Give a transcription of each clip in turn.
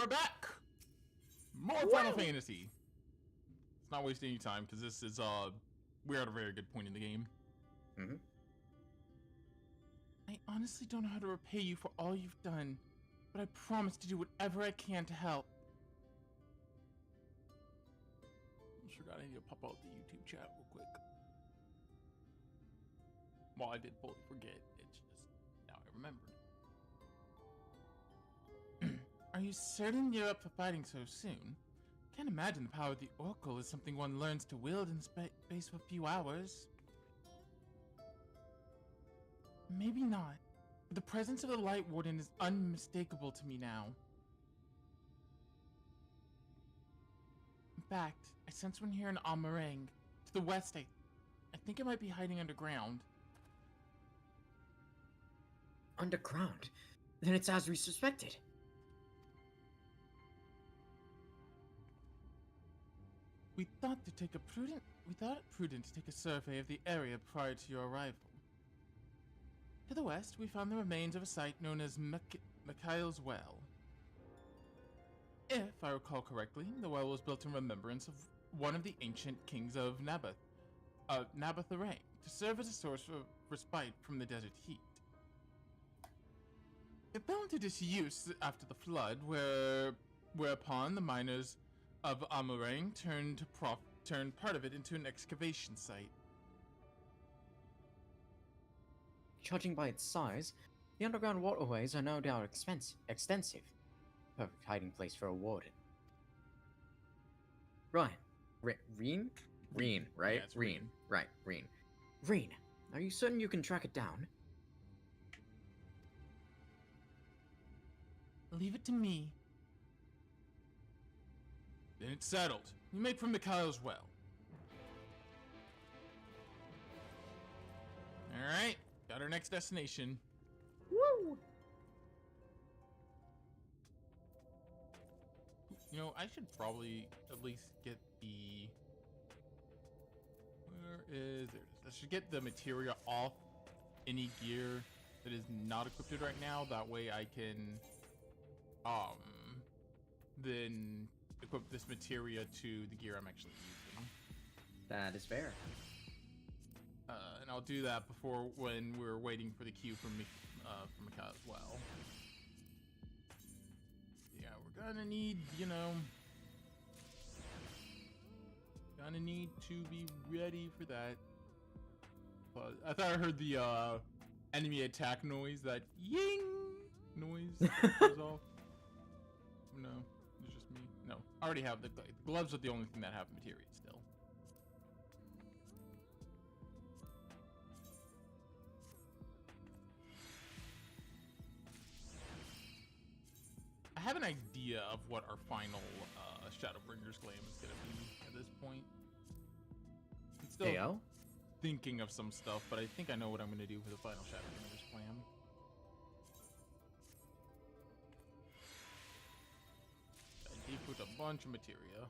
back! More Final Fantasy! It's not wasting any time, because this is, we're at a very good point in the game. Mm-hmm. I honestly don't know how to repay you for all you've done, but I promise to do whatever I can to help. I forgot I need to pop out the YouTube chat real quick. Well, I did fully forget, it's just, now I remembered. Are you certain you're up for fighting so soon? Can't imagine the power of the Oracle is something one learns to wield in space for a few hours. Maybe not, but the presence of the Light Warden is unmistakable to me now. In fact, I sense one here in Amarang. To the west, I think it might be hiding underground. Underground? Then it's as we suspected. We thought it prudent to take a survey of the area prior to your arrival. To the west, we found the remains of a site known as Mikhail's Well. If I recall correctly, the well was built in remembrance of one of the ancient kings of Nabatharang, to serve as a source of respite from the desert heat. It fell into disuse after the flood, whereupon the miners of Amarang turned part of it into an excavation site. Judging by its size, the underground waterways are no doubt extensive. Perfect hiding place for a warden. Ryan. Reen? Reen, right? Yeah, it's Reen. Right, Reen. Reen, are you certain you can track it down? Leave it to me. Then it's settled. You make for Mikhail's Well. Alright, got our next destination. Woo! You know, I should probably at least get the... Where is it? I should get the materia off any gear that is not equipped right now. That way I can, then equip this materia to the gear I'm actually using. That is fair. And I'll do that before when we're waiting for the queue from Mikhail as well. Yeah, we're gonna need, you know, gonna need to be ready for that. But I thought I heard the enemy attack noise, that ying noise that goes off. No, it's just me. No, I already have the gloves are the only thing that have materia still. I have an idea of what our final Shadowbringers glam is going to be at this point. I'm still thinking of some stuff, but I think I know what I'm going to do for the final Shadowbringers glam. I did put a bunch of materia.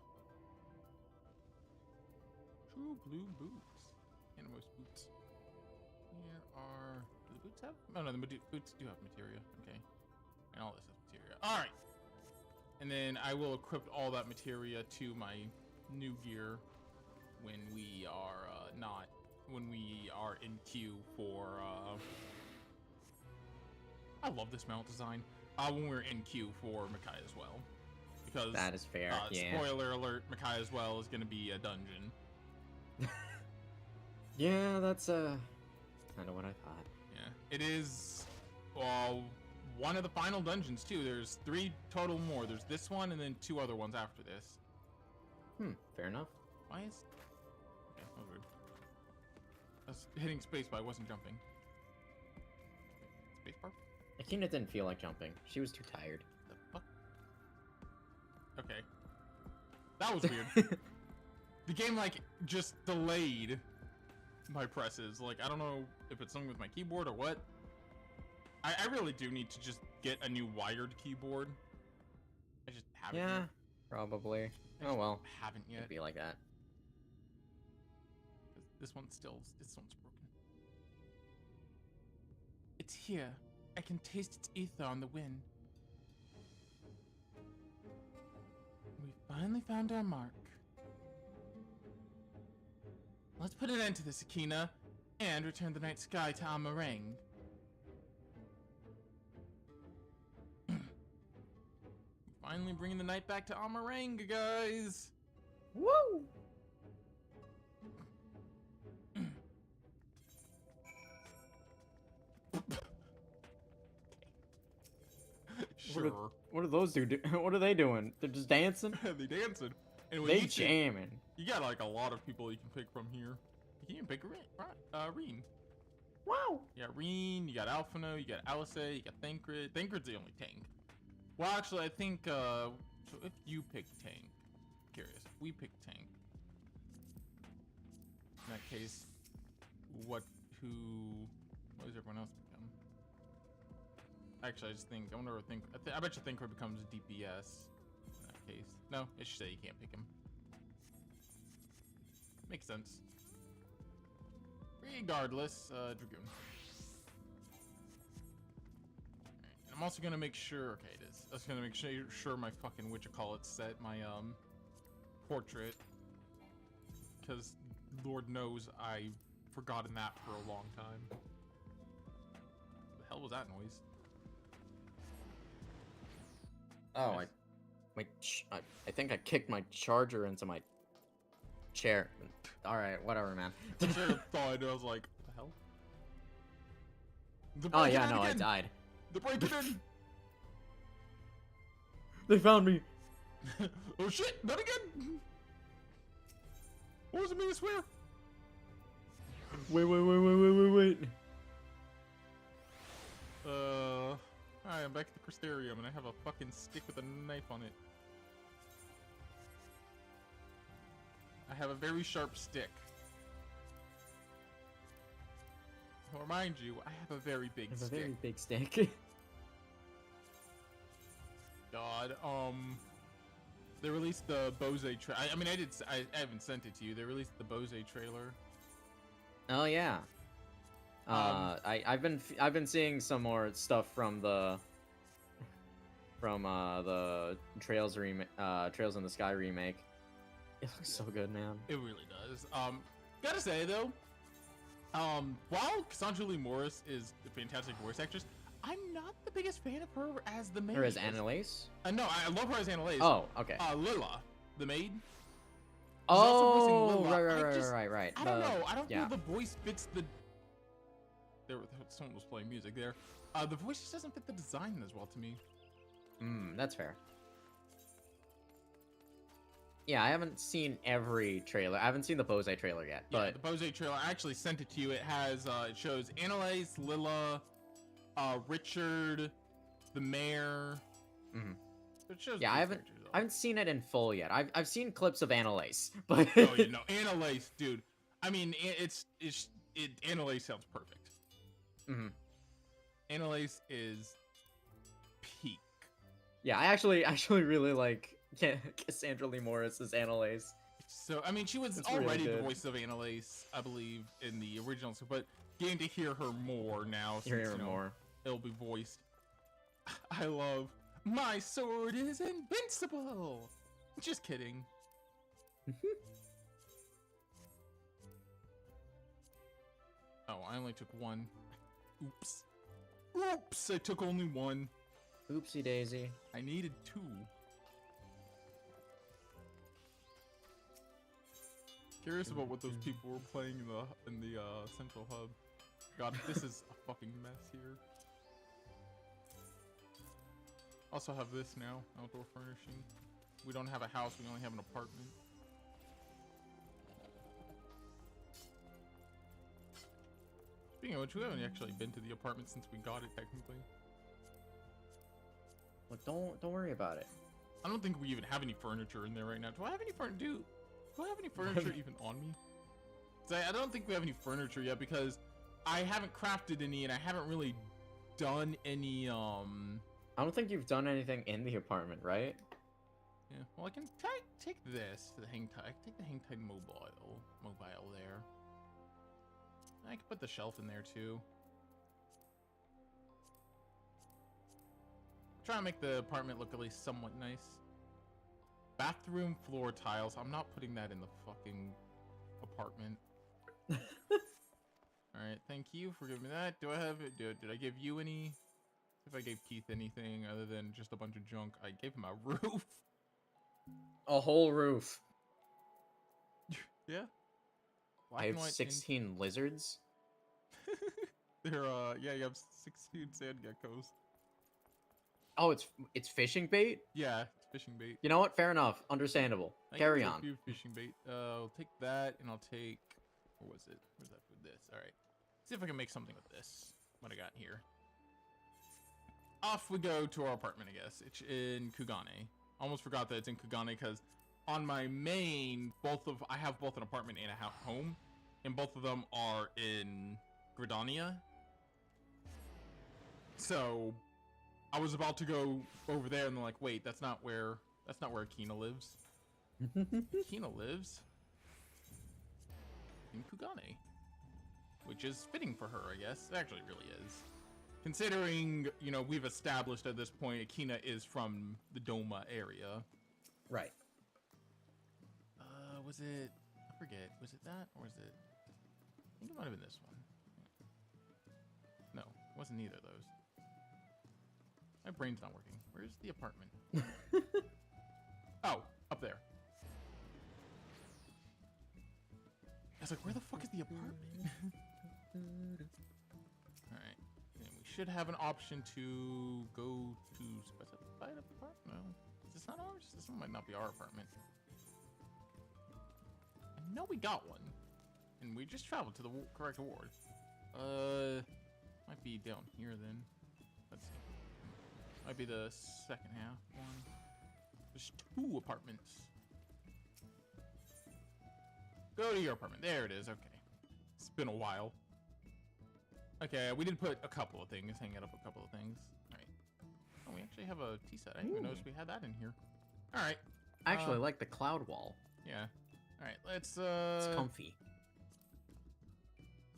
True blue boots. Animos boots. Here are... Do the boots have... Oh no, the boots do have materia. Okay. And all this is materia. Alright. And then I will equip all that materia to my new gear when we are in queue for I love this mount design. When we're in queue for Mikhail as well. Because that is fair. Yeah. Spoiler alert, Mikhail as well is gonna be a dungeon. Yeah, that's kind of what I thought. Yeah. It is one of the final dungeons too. There's 3 total more. There's this one and then 2 other ones after this. Fair enough. Why is... Okay, that was weird. I was hitting spacebar, I wasn't jumping. Spacebar? Akina didn't feel like jumping. She was too tired. The fuck? Okay. That was weird. The game, like, just delayed my presses. Like, I don't know if it's something with my keyboard or what. I really do need to just get a new wired keyboard. I just haven't yet. Probably. Oh well. Haven't yet. It'd be like that. This one's broken. It's here. I can taste its ether on the wind. finally found our mark. Let's put an end to this, Akina, and return the night sky to Amarang. Finally bringing the night back to Amarang, guys! Woo! Sure. What are those two what are they doing? They're just dancing? They dancing. Anyway, They you jamming. You got like a lot of people you can pick from here. You can even pick Reen. Wow! You got Reen, you got Alphino, you got Alice, you got Thancred. Thancred's the only tank. Well, actually, I think, so if you pick tank, curious, if we pick tank, in that case, what does everyone else become? Actually, I wonder if I bet you Thancred becomes DPS in that case. No, it should say you can't pick him. Makes sense. Regardless, Dragoon. And I'm also gonna make sure, okay, it is. I was gonna make sure my fucking whatchamacallit set, my, portrait. Because Lord knows I've forgotten that for a long time. The hell was that noise? Oh, Nice. I think I kicked my charger into my chair. Alright, whatever, man. I sort of thought, I was like, what the hell? They're Oh breaking yeah, in no, I again! died. They're breaking in! They found me! Oh shit, not again! What was it mean to swear? Wait. Hi, I'm back at the Crystarium and I have a fucking stick with a knife on it. I have a very sharp stick. I'll remind you, I have a very big It's a stick. very big stick. God, they released the Bose trailer. I mean, I haven't sent it to you. They released the Bose trailer. Oh yeah. I've been seeing some more stuff from the Trails in the Sky remake. It looks so good, man. It really does. Gotta say though, while Cassandra Lee Morris is a fantastic voice actress, I'm not the biggest fan of her as the maid. Or as Annalise? No, I love her as Annalise. Oh, okay. Lila, the maid. Oh, Lila. right. I don't know. I don't yeah. feel the voice fits the. Someone was playing music there. The voice just doesn't fit the design as well to me. That's fair. Yeah, I haven't seen every trailer. I haven't seen the Bose trailer yet, Yeah, but the Bose trailer. I actually sent it to you. It has it shows Annalise, Lila, Richard, the mayor. Mhm. It shows yeah, the I haven't characters, though. I haven't seen it in full yet. I've seen clips of Annalise, but Oh, you know, Annalise, dude. I mean, Annalise sounds perfect. Mhm. Annalise is peak. Yeah, I actually really like Cassandra Lee Morris as Annalise. So, I mean, she was That's really already the good. voice of Annalise, I believe, in the original, but getting to hear her more now, Hear since, her you know, more. it'll be voiced. I love, my sword is invincible! Just kidding. Oh, I only took one. Oops. Oops, I took only one. Oopsie daisy. I needed two. Curious about what those people were playing in the central hub. God, this is a fucking mess here. Also have this now, outdoor furnishing. We don't have a house, we only have an apartment. Speaking of which, we haven't actually been to the apartment since we got it, technically. Well, don't worry about it. I don't think we even have any furniture in there right now. Do I have any furniture? Do I have any furniture even on me? I don't think we have any furniture yet because I haven't crafted any and I haven't really done any, I don't think you've done anything in the apartment, right? Yeah, well, I can take this to the hang time. I can take the hang time mobile there. I can put the shelf in there too. Try and make the apartment look at least somewhat nice. bathroom floor tiles. I'm not putting that in the fucking apartment. All right, thank you for giving me that. Do I have it? Did I give you any? If I gave Keith anything other than just a bunch of junk, I gave him a roof. A whole roof. Yeah. Black I and have white 16 lizards. They're yeah, you have 16 sand geckos. Oh, it's fishing bait? Yeah, it's fishing bait. You know what? Fair enough. Understandable. Carry on. Few fishing bait. I'll take that, and I'll take. Where was it? Where's that food? This. All right. See if I can make something with this. What I got here. Off we go to our apartment, I guess. It's in Kugane. Almost forgot that it's in Kugane because on my main, I have both an apartment and a home, and both of them are in Gridania. So I was about to go over there, and they're like, "Wait, that's not where Akina lives." Akina lives in Kugane, which is fitting for her, I guess. It actually really is. Considering, you know, we've established at this point Akina is from the Doma area. Right. Was it... I forget. Was it that? Or was it... I think it might have been this one. No, it wasn't either of those. My brain's not working. Where's the apartment? Oh, up there. I was like, where the fuck is the apartment? Alright. And we should have an option to go to specified apartment. No. Is this not ours? This one might not be our apartment. I know we got one. And we just traveled to the correct ward. Might be down here then. Let's see. Might be the second half one. There's 2 apartments. Go to your apartment. There it is. Okay. It's been a while. Okay, we did put a couple of things. Hang it up a couple of things. Alright. Oh, we actually have a tea set. I didn't even notice we had that in here. Alright. I actually like the cloud wall. Yeah. Alright, let's It's comfy.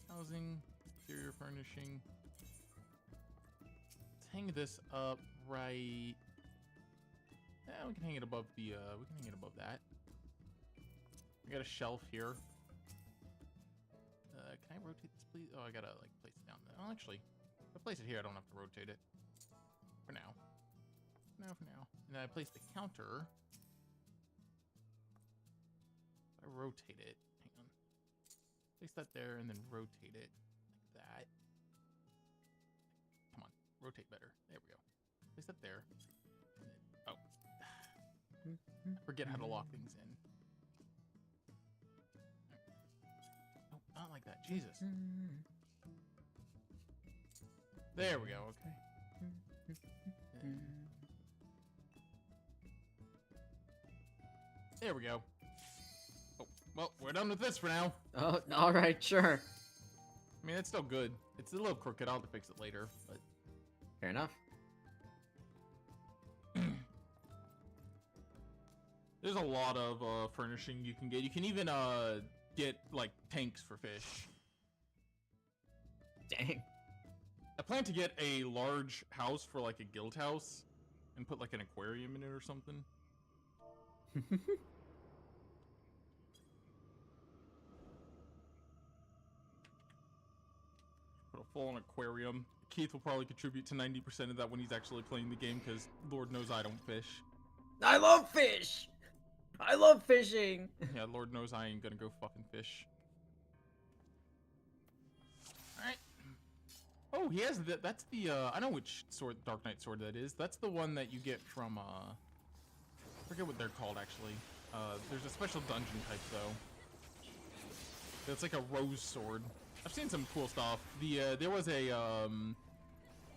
Housing, interior furnishing. Let's hang this up right. Yeah, we can hang it above the we can hang it above that. We got a shelf here. Can I rotate this, please? Oh, I gotta like place it down there. Oh, actually, if I place it here, I don't have to rotate it. For now. For now. And then I place the counter. I rotate it. Hang on. Place that there and then rotate it like that. Come on, rotate better. There we go. Place that there. And then, oh. I forget how to lock things in. Oh, not like that. Jesus. There we go. Okay. There we go. Oh, well, we're done with this for now. Oh, all right, sure. I mean, it's still good. It's a little crooked. I'll have to fix it later, but... Fair enough. There's a lot of furnishing you can get. You can even get, like, tanks for fish. Dang. I plan to get a large house for, like, a guild house and put, like, an aquarium in it or something. Put a full-on aquarium. Keith will probably contribute to 90% of that when he's actually playing the game, because Lord knows I don't fish. I love fish! I love fishing! Yeah, Lord knows I ain't gonna go fucking fish. Alright. Oh, he has the, that's the, I know which sword, Dark Knight sword that is. That's the one that you get from, I forget what they're called, actually. There's a special dungeon type, though. It's like a rose sword. I've seen some cool stuff. There was a,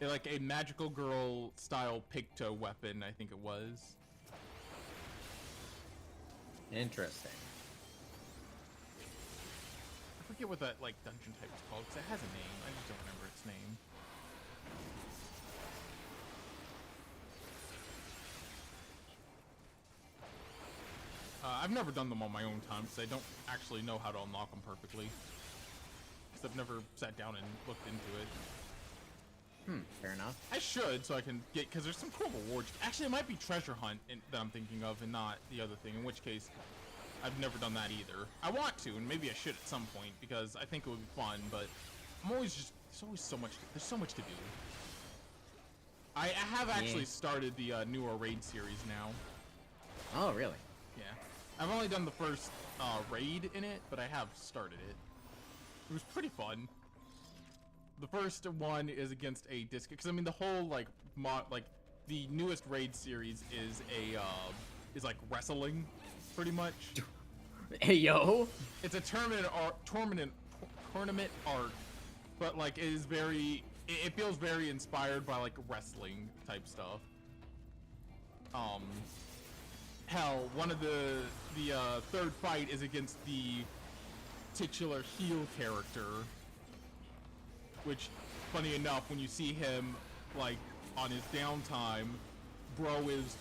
like a magical girl style Picto weapon, I think it was. Interesting. I forget what that, like, dungeon type is called, because it has a name. I just don't remember its name. I've never done them on my own time, because I don't actually know how to unlock them perfectly. Because I've never sat down and looked into it. Fair enough. I should, so I can get, because there's some cool rewards. Actually, it might be Treasure Hunt that I'm thinking of, and not the other thing, in which case, I've never done that either. I want to, and maybe I should at some point, because I think it would be fun, but I'm always just, there's always so much, there's so much to do. I have actually started the newer raid series now. Oh, really? Yeah. I've only done the first raid in it, but I have started it. It was pretty fun. The first one is against a disc, because I mean the whole like the newest raid series is like wrestling, pretty much. Hey yo! It's a tournament art, but like it is very, it feels very inspired by like wrestling type stuff. Hell, one of the third fight is against the titular heel character. Which, funny enough, when you see him, like, on his downtime, bro is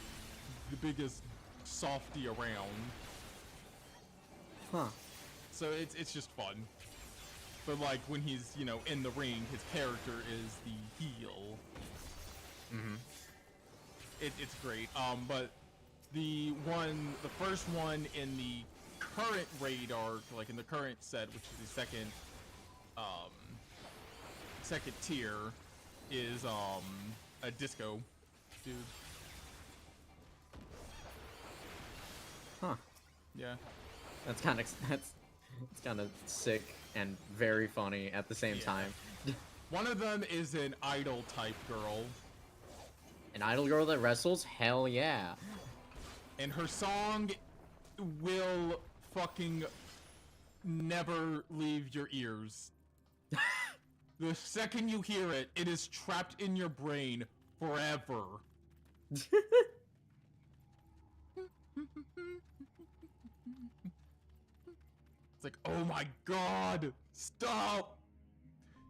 the biggest softy around. Huh. So it's just fun. But, like, when he's, you know, in the ring, his character is the heel. Mm-hmm. It's great. But the first one in the current raid arc, like in the current set, which is the second tier, is a disco dude. Huh. Yeah. That's kind of sick and very funny at the same time. One of them is an idol type girl. An idol girl that wrestles? Hell yeah. And her song will fucking never leave your ears. The second you hear it, it is trapped in your brain forever. It's like, oh my god, stop!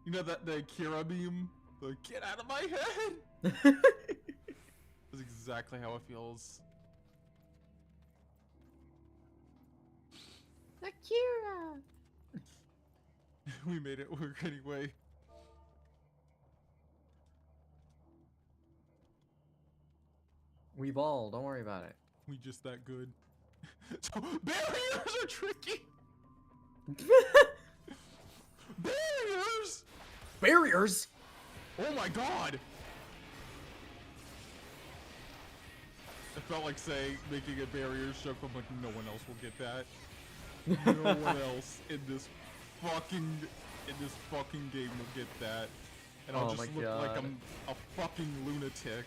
You know that the Akira meme? The get out of my head! That's exactly how it feels. Akira! We made it work anyway. We ball, don't worry about it. We just that good. So, barriers are tricky! Barriers! Barriers? Oh my god! I felt like making a barriers joke, I'm like, no one else will get that. No one else in this fucking game will get that. And I'll Oh just my look like God. I'm a fucking lunatic.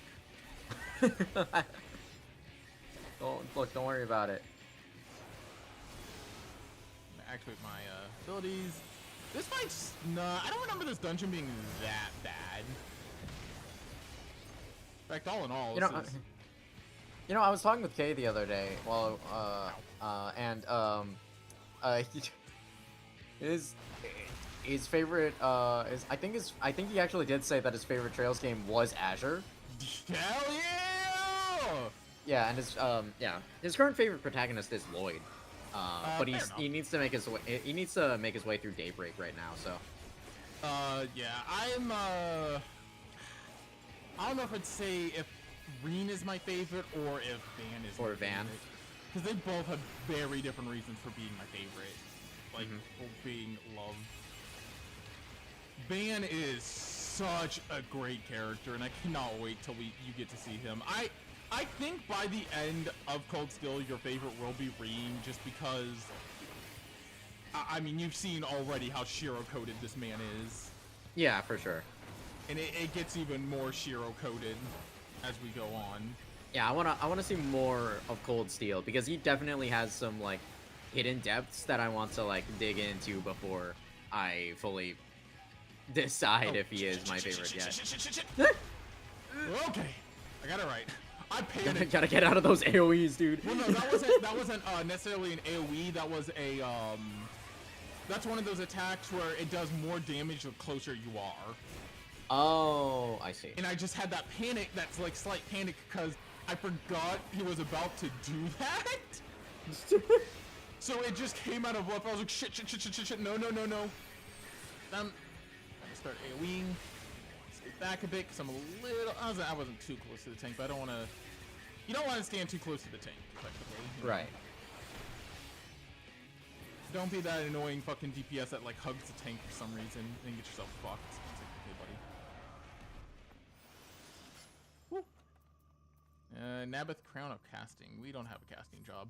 Don't worry about it. I'm gonna activate my abilities. This fight's nah, I don't remember this dungeon being that bad. In fact, all in all, You know, I was talking with Kay the other day. Well, his favorite I think he actually did say that his favorite Trails game was Azure. hell yeah! Yeah, and his current favorite protagonist is Lloyd. But fair he needs to make his way through Daybreak right now. So. Yeah, I don't know if I'd say if Reen is my favorite or if Van is Or my Van. favorite. Because they both have very different reasons for being my favorite. Like, for being loved. Van is such a great character, and I cannot wait till you get to see him. I think by the end of Cold Steel, your favorite will be Reen, just because... I mean, you've seen already how Shiro-coded this man is. Yeah, for sure. And it gets even more Shiro-coded as we go on. Yeah, I wanna see more of Cold Steel because he definitely has some like hidden depths that I want to like dig into before I fully decide if he is my favorite yet. Okay, I got it right. I panicked. Gotta get out of those AoEs, dude. Well, no, that wasn't necessarily an AoE. That was a that's one of those attacks where it does more damage the closer you are. Oh, I see. And I just had that panic, that's like slight panic, because I forgot he was about to do that. So it just came out of left. I was like, shit, no. Start AoEing. Stay back a bit because I'm a little. I wasn't too close to the tank, but I don't want to. You don't want to stand too close to the tank, effectively. You know? Right. Don't be that annoying fucking DPS that like hugs the tank for some reason and get yourself fucked. It's like, okay, buddy. Woo. Nabeth Crown of Casting. We don't have a casting job.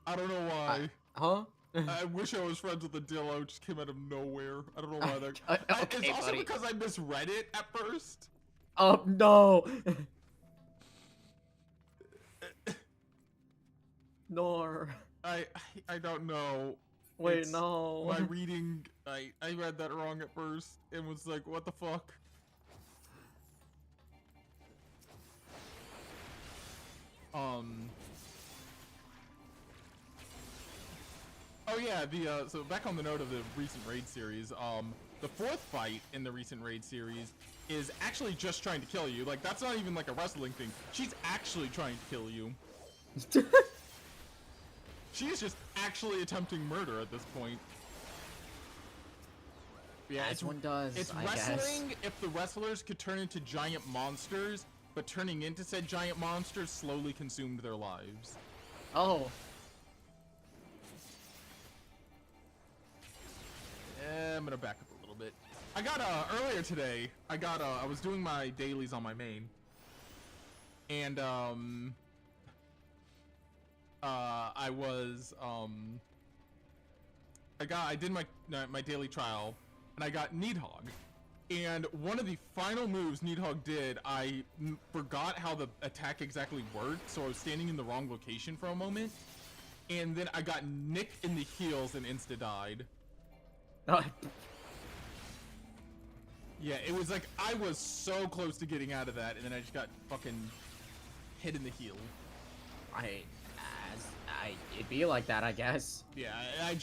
I don't know why. Huh? I wish I was friends with the Dillo. It just came out of nowhere. I don't know why that. Okay, it's also buddy. because I misread it at first. Oh no. Nor. I don't know. Wait, It's- no. My reading, I read that wrong at first and was like, what the fuck? Oh yeah, so back on the note of the recent raid series, the fourth fight in the recent raid series is actually just trying to kill you. Like, that's not even like a wrestling thing. She's actually trying to kill you. She's just actually attempting murder at this point. Yeah, As one does, It's I wrestling guess. if the wrestlers could turn into giant monsters, but turning into said giant monsters slowly consumed their lives. Oh. I'm gonna back up a little bit. I got earlier today. I was doing my dailies on my main, and I did my daily trial, and I got Needhog. And one of the final moves Needhog did, I forgot how the attack exactly worked, so I was standing in the wrong location for a moment, and then I got nicked in the heels and insta-died. Yeah, it was like I was so close to getting out of that, and then I just got fucking hit in the heel. It'd be like that, I guess. Yeah, I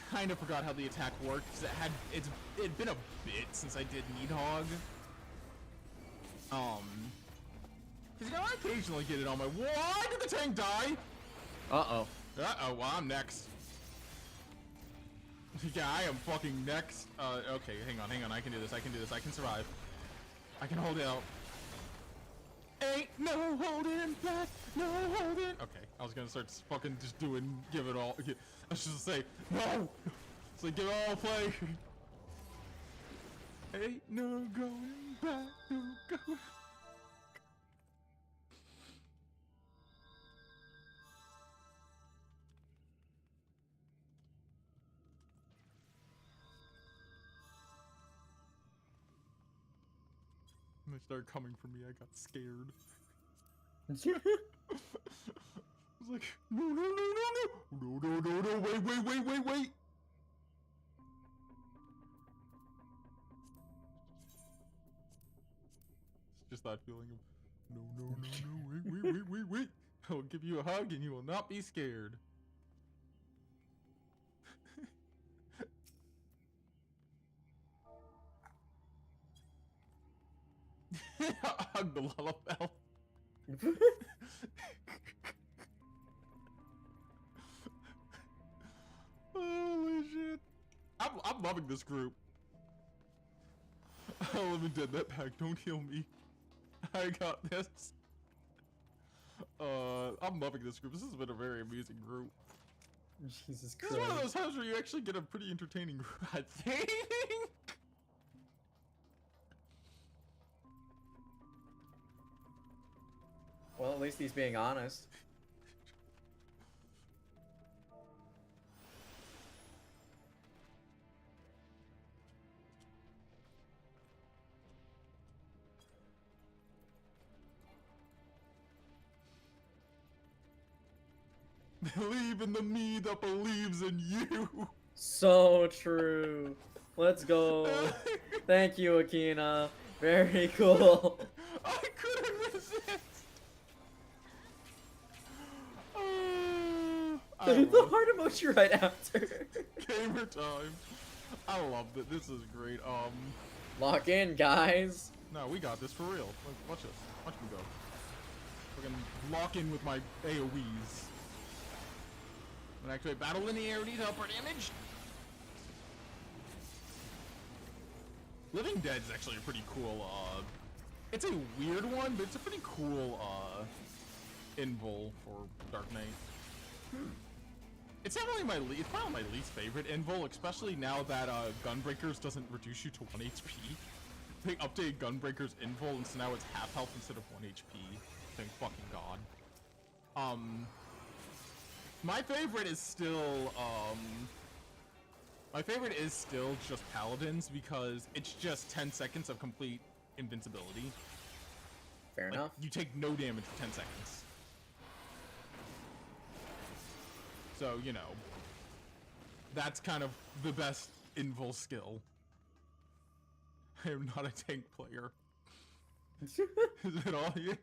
kind of forgot how the attack worked because it'd been a bit since I did Needhog. Because I occasionally get it on my. Why did the tank die? Uh-oh. Well, I'm next. Yeah, I am fucking next. Okay, hang on. I can do this. I can survive. I can hold it out. Ain't no holding back, no holding. Okay, I was gonna start fucking just give it all. I was just say, no! It's like, give it all play. Ain't no going back, no going. When they started coming for me, I got scared. I was like, no, wait. It's just that feeling of, no, wait. I will give you a hug and you will not be scared. Hug the Lullabelle. Holy shit. I'm loving this group. I'll even dead that pack. Don't heal me. I got this. I'm loving this group. This has been a very amusing group. Jesus This Christ. is one of those times where you actually get a pretty entertaining group, I think. Well, at least he's being honest. Believe in the me that believes in you. So true. Let's go. Thank you, Akina. Very cool. I couldn't resist. I The love heart emoji right after. gamer time. I love that. This is great. Lock in, guys. No, we got this for real. Watch this. Watch me go. We're gonna lock in with my AoEs. And activate battle linearity to help our damage. Living Dead is actually a pretty cool, it's a weird one, but it's a pretty cool, invul for Dark Knight. It's definitely it's probably my least favorite invul, especially now that, Gunbreakers doesn't reduce you to 1 HP. They updated Gunbreaker's invul, and so now it's half health instead of 1 HP. Thank fucking god. My favorite is still, just Paladins, because it's just 10 seconds of complete invincibility. Fair enough. You take no damage for 10 seconds. So, you know, that's kind of the best invul skill. I am not a tank player. Is it all you?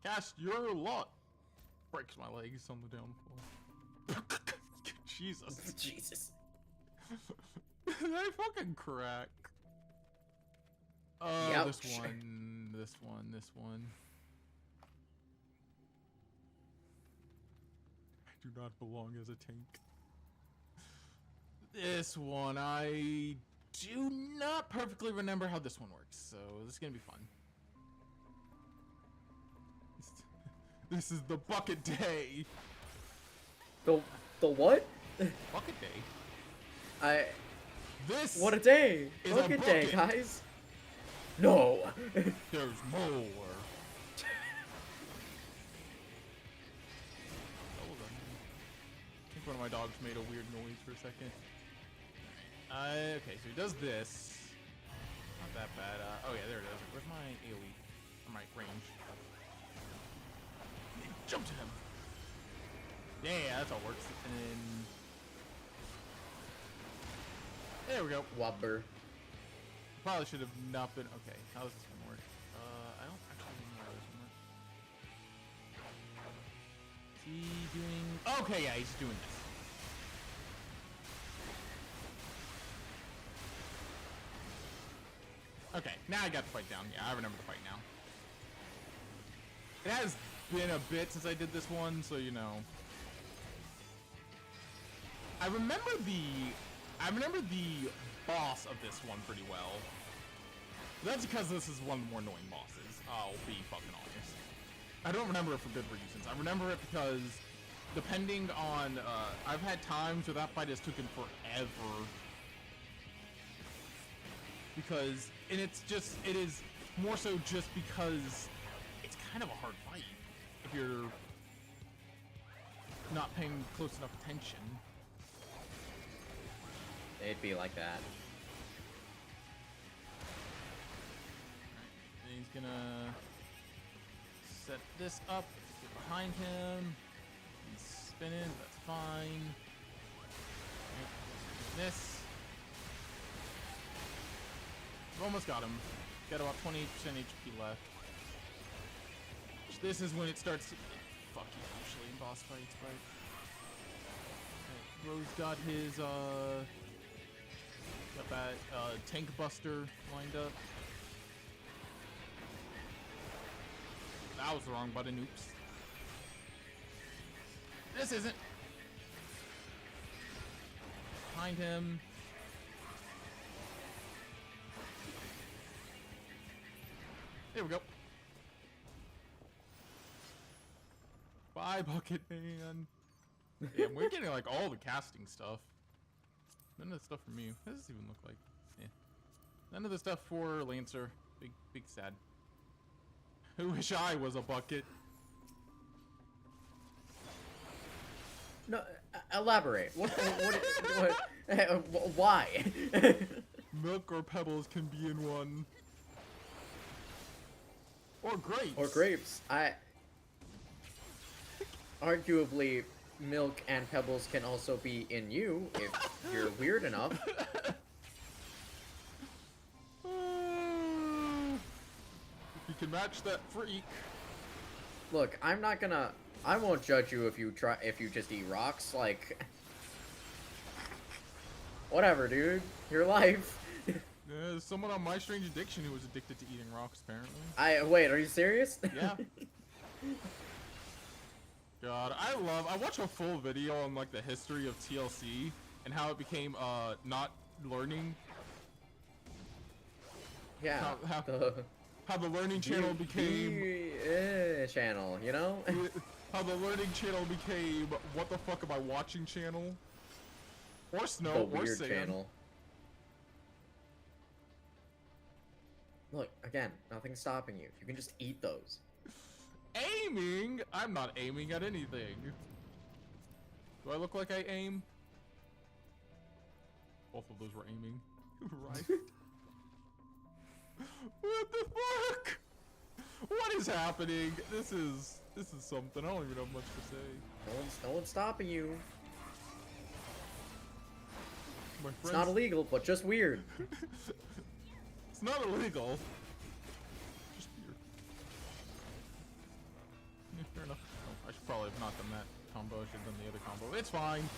Cast your lot. Breaks my legs on the downfall. Jesus. Jesus. Did I fucking crack? Yep. This one. I do not belong as a tank. This one, I do not perfectly remember how this one works, so this is gonna be fun. This is the bucket day. The what? Bucket day. What a day! Is Look a at day, bucket. guys. No. There's more. Hold on. I think one of my dogs made a weird noise for a second. Okay, so he does this. Not that bad. Oh yeah, there it is. Where's my AoE? Or my range? Jump to him. Yeah, that's how it works. And then there we go. Wobber. Probably should have not been. Okay, how does this one work? I don't actually know how this one works. Is he doing? Okay, yeah, he's doing this. Okay, now I got the fight down. Yeah, I remember the fight now. It has been a bit since I did this one, so you know. I remember the boss of this one pretty well. That's because this is one of the more annoying bosses. I'll be fucking honest. I don't remember it for good reasons. I remember it because depending on, I've had times where that fight has taken forever. Because, and it is more so just because it's kind of a hard fight if you're not paying close enough attention. It'd be like that. And he's gonna set this up, get behind him. He's spinning, that's fine. Right, this. I've almost got him. Got about 20% HP left. This is when it starts to get fucky usually in boss fights, but Rose got his got that tank buster lined up. That was the wrong button, oops. This isn't. Behind him. There we go. Bye, Bucket Man. Damn, we're getting like all the casting stuff. None of the stuff from you. What does this even look like? Yeah. None of the stuff for Lancer. Big sad. I wish I was a bucket. No, elaborate. Why? Milk or pebbles can be in one. Or grapes. Or grapes. Arguably, milk and pebbles can also be in you if you're weird enough. If you can match that freak. Look, I won't judge you if you just eat rocks, like whatever, dude. Your life. There's someone on My Strange Addiction who was addicted to eating rocks, apparently. Wait, are you serious? Yeah. God, I watched a full video on like the history of TLC and how it became not learning. Yeah. How the learning channel became channel, you know? how the learning channel became what the fuck am I watching channel? Or Snow, The or weird Sam. channel. Look, again, nothing's stopping you. You can just eat those. Aiming? I'm not aiming at anything. Do I look like I aim? Both of those were aiming. Right? What the fuck? What is happening? This is something. I don't even have much to say. No one's stopping you. My It's not illegal, but just weird. It's not illegal. Just weird. Yeah, fair enough. Oh, I should probably have not done that combo. I should have done the other combo. It's fine.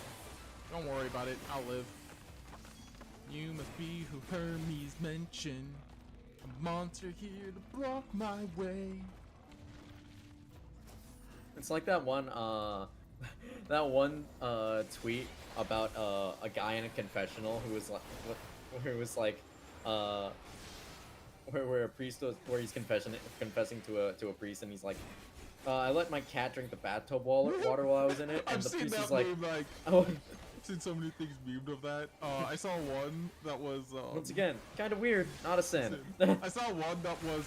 Don't worry about it. I'll live. You must be who Hermes mentioned. A monster here to block my way. It's like that one tweet about a guy in a confessional who was like where a priest was, where he's confessing to a priest, and he's like, I let my cat drink the bathtub water while I was in it, and the priest is like, oh. I've seen so many things memed of that. I saw one that was Once again, kind of weird, not a sin. I saw one that was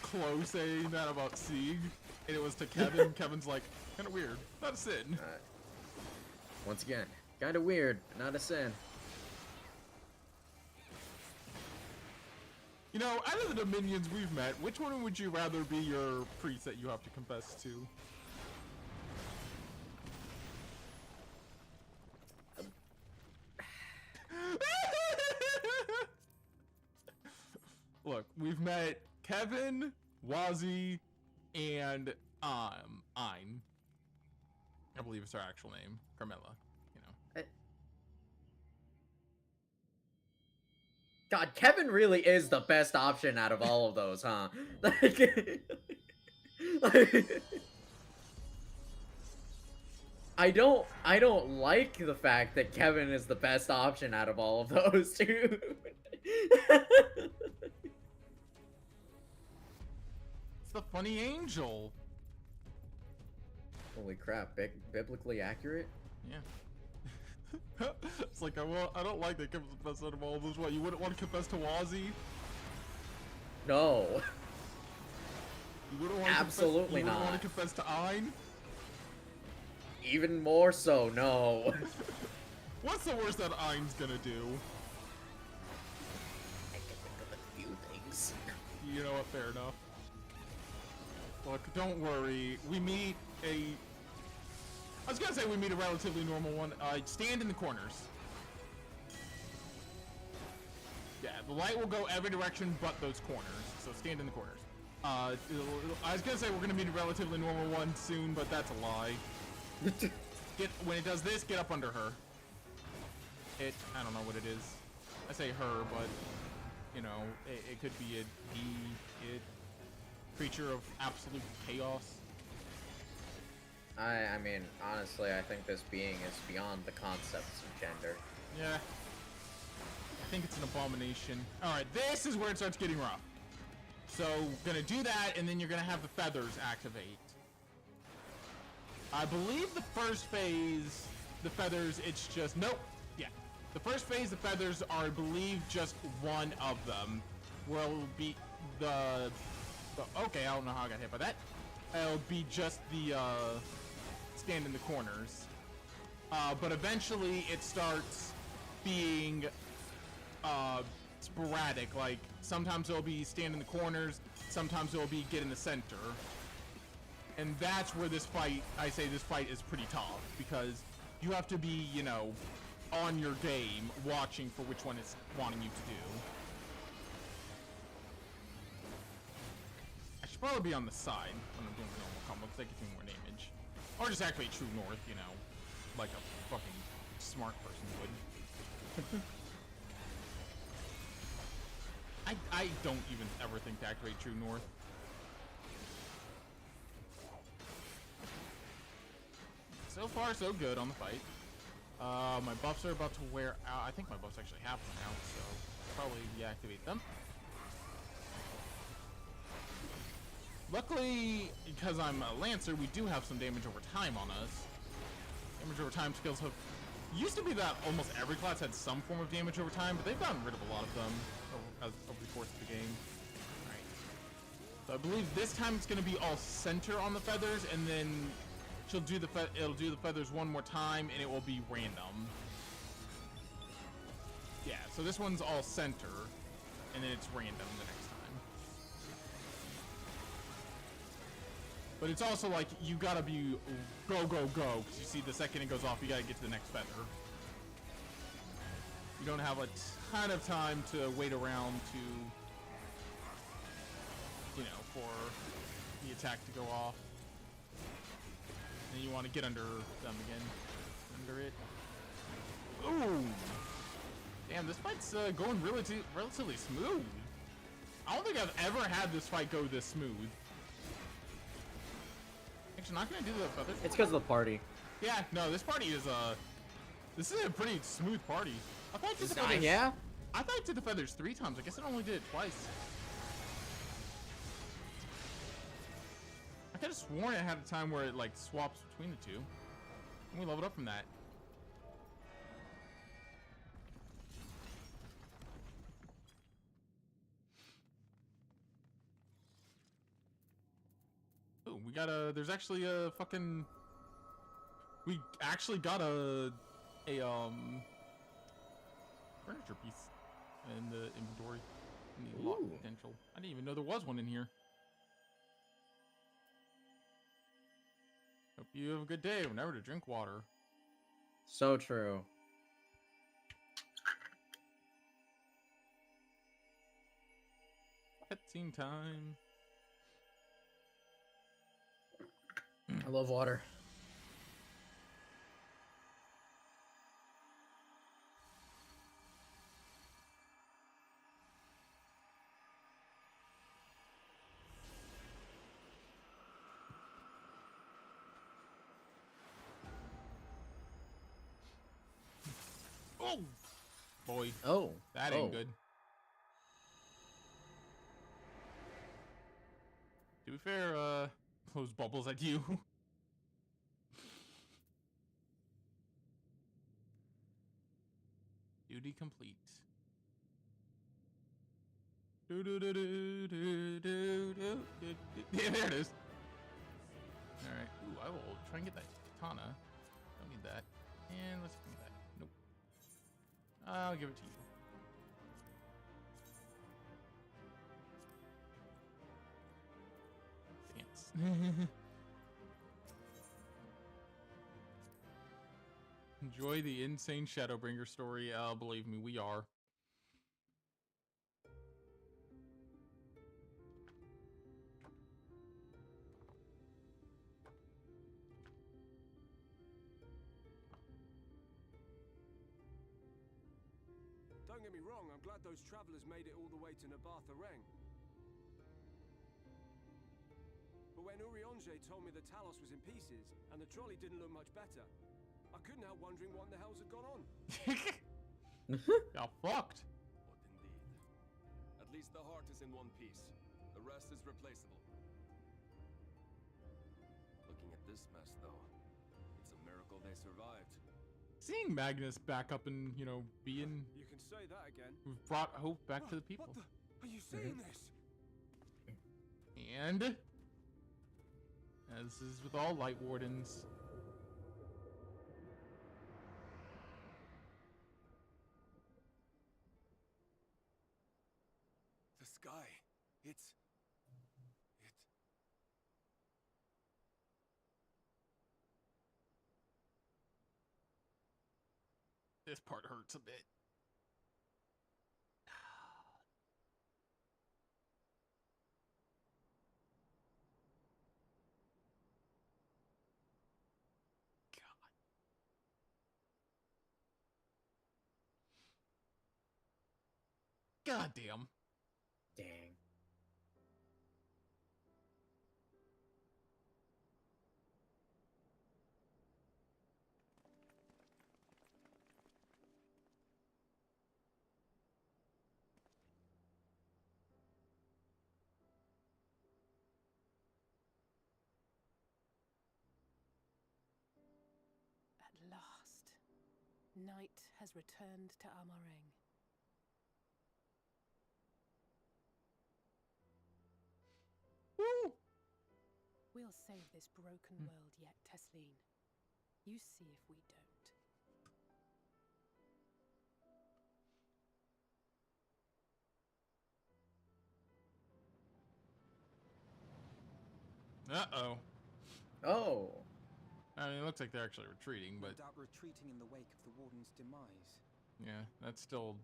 Chloe saying that about Sieg, and it was to Kevin. Kevin's like, kind of weird, not a sin. Once again, kind of weird, not a sin. You know, out of the Dominions we've met, which one would you rather be your priest that you have to confess to? Look, we've met Kevin, Wazzy, and Ein. I believe it's her actual name, Carmella. You know. God, Kevin really is the best option out of all of those, huh? I don't like the fact that Kevin is the best option out of all of those two. It's the funny angel. Holy crap, biblically accurate? Yeah. It's like I don't like that Kevin's the best out of all of those. What, you wouldn't want to confess to Wazzy? No. You wouldn't want to Absolutely confess, you not. wouldn't want to confess to Ein? Even more so, no. What's the worst that Ein's gonna do? I can think of a few things. You know what, fair enough. Look, don't worry. We meet I was gonna say we meet a relatively normal one. Stand in the corners. Yeah, the light will go every direction but those corners. So stand in the corners. I was gonna say we're gonna meet a relatively normal one soon, but that's a lie. When it does this, get up under her. I don't know what it is. I say her, but you know, it could be a creature of absolute chaos. I mean, honestly, I think this being is beyond the concepts of gender. Yeah. I think it's an abomination. Alright, this is where it starts getting rough. So, gonna do that, and then you're gonna have the feathers activate. I believe the first phase, the feathers, it's just, nope. Yeah. The first phase, the feathers are, I believe, just one of them. Where it'll be okay, I don't know how I got hit by that. It'll be just the, stand in the corners. But eventually it starts being, sporadic. Like, sometimes it'll be stand in the corners, sometimes it'll be get in the center. And that's where this fight, I say this fight is pretty tough, because you have to be, you know, on your game, watching for which one it's wanting you to do. I should probably be on the side when I'm doing the normal combo, because that gives me more damage. Or just activate True North, you know, like a fucking smart person would. I don't even ever think to activate True North. So far, so good on the fight. My buffs are about to wear out. I think my buffs actually have one out, so probably deactivate them. Luckily, because I'm a Lancer, we do have some damage over time on us. Damage over time skills have... Used to be that almost every class had some form of damage over time, but they've gotten rid of a lot of them over the course of the game. Alright. So I believe this time it's going to be all center on the feathers, and then she'll do it'll do the feathers one more time, and it will be random. Yeah, so this one's all center, and then it's random the next time. But it's also like, you gotta be go, go, go, because you see the second it goes off, you gotta get to the next feather. You don't have a ton of time to wait around to, you know, for the attack to go off. And you want to get under them again. Under it. Ooh! Damn, this fight's going relatively smooth. I don't think I've ever had this fight go this smooth. Actually, not gonna do the feathers. It's because of the party. Yeah, no, this party is this is a pretty smooth party. I thought I did the feathers. Yeah. I thought I did the feathers 3 times. I guess I only did it twice. I could have sworn it had a time where it like swaps between the two. And we leveled up from that. Oh, we got a. There's actually a fucking. We actually got a furniture piece in the inventory. In the lock potential. I didn't even know there was one in here. Hope you have a good day. Remember to drink water. So true. Cutscene time. I love water. Oh! Boy. Oh. That ain't good. To be fair, those bubbles at you. Duty complete. Do do do do do do do. Yeah, there it is. All right. Ooh, I will try and get that katana. Don't need that. And let's give me that. Nope. I'll give it to you. Dance. Enjoy the insane Shadowbringer story. Believe me, we are. Don't get me wrong, I'm glad those travelers made it all the way to Nabatha Reng. But when Urianger told me the Talos was in pieces, and the trolley didn't look much better, I couldn't help wondering what in the hell's had gone on. Got fucked. What indeed. At least the heart is in one piece. The rest is replaceable. Looking at this mess, though, it's a miracle they survived. Seeing Magnus back up and, you know, being... You can say that again. We've brought hope back to the people. What the? Are you seeing this? And... as is with all Light Wardens... The sky. It... This part hurts a bit. God damn. Dang. At last, night has returned to Amareng. Woo! We'll save this broken world yet, Tesleen. You see if we don't. Uh-oh. Oh. I mean, it looks like they're actually retreating, No but doubt retreating in the wake of the Warden's demise. yeah, that's still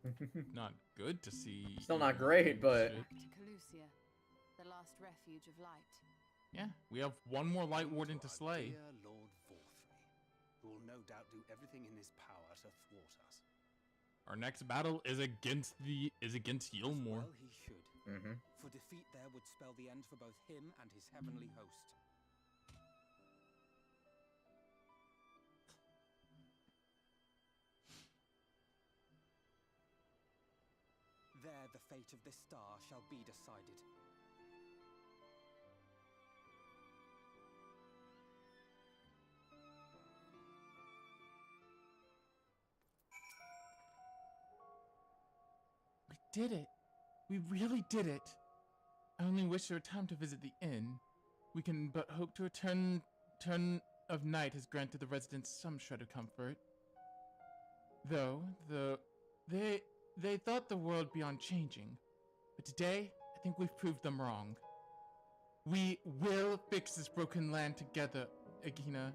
not good to see. Still not evil great, but- shit. Back to Calusia, the last refuge of light. Yeah, we have one more Light Come Warden to to our slay. Dear Lord Vorthry, who will no doubt do everything in his power to thwart us. Our next battle is against Ylmore. Well, he should. Mm-hmm. For defeat there would spell the end for both him and his heavenly host. There the fate of this star shall be decided. We did it. We really did it. I only wish there were time to visit the inn. We can but hope to a turn of night has granted the residents some shred of comfort. Though, they thought the world beyond changing. But today, I think we've proved them wrong. We will fix this broken land together, Agina.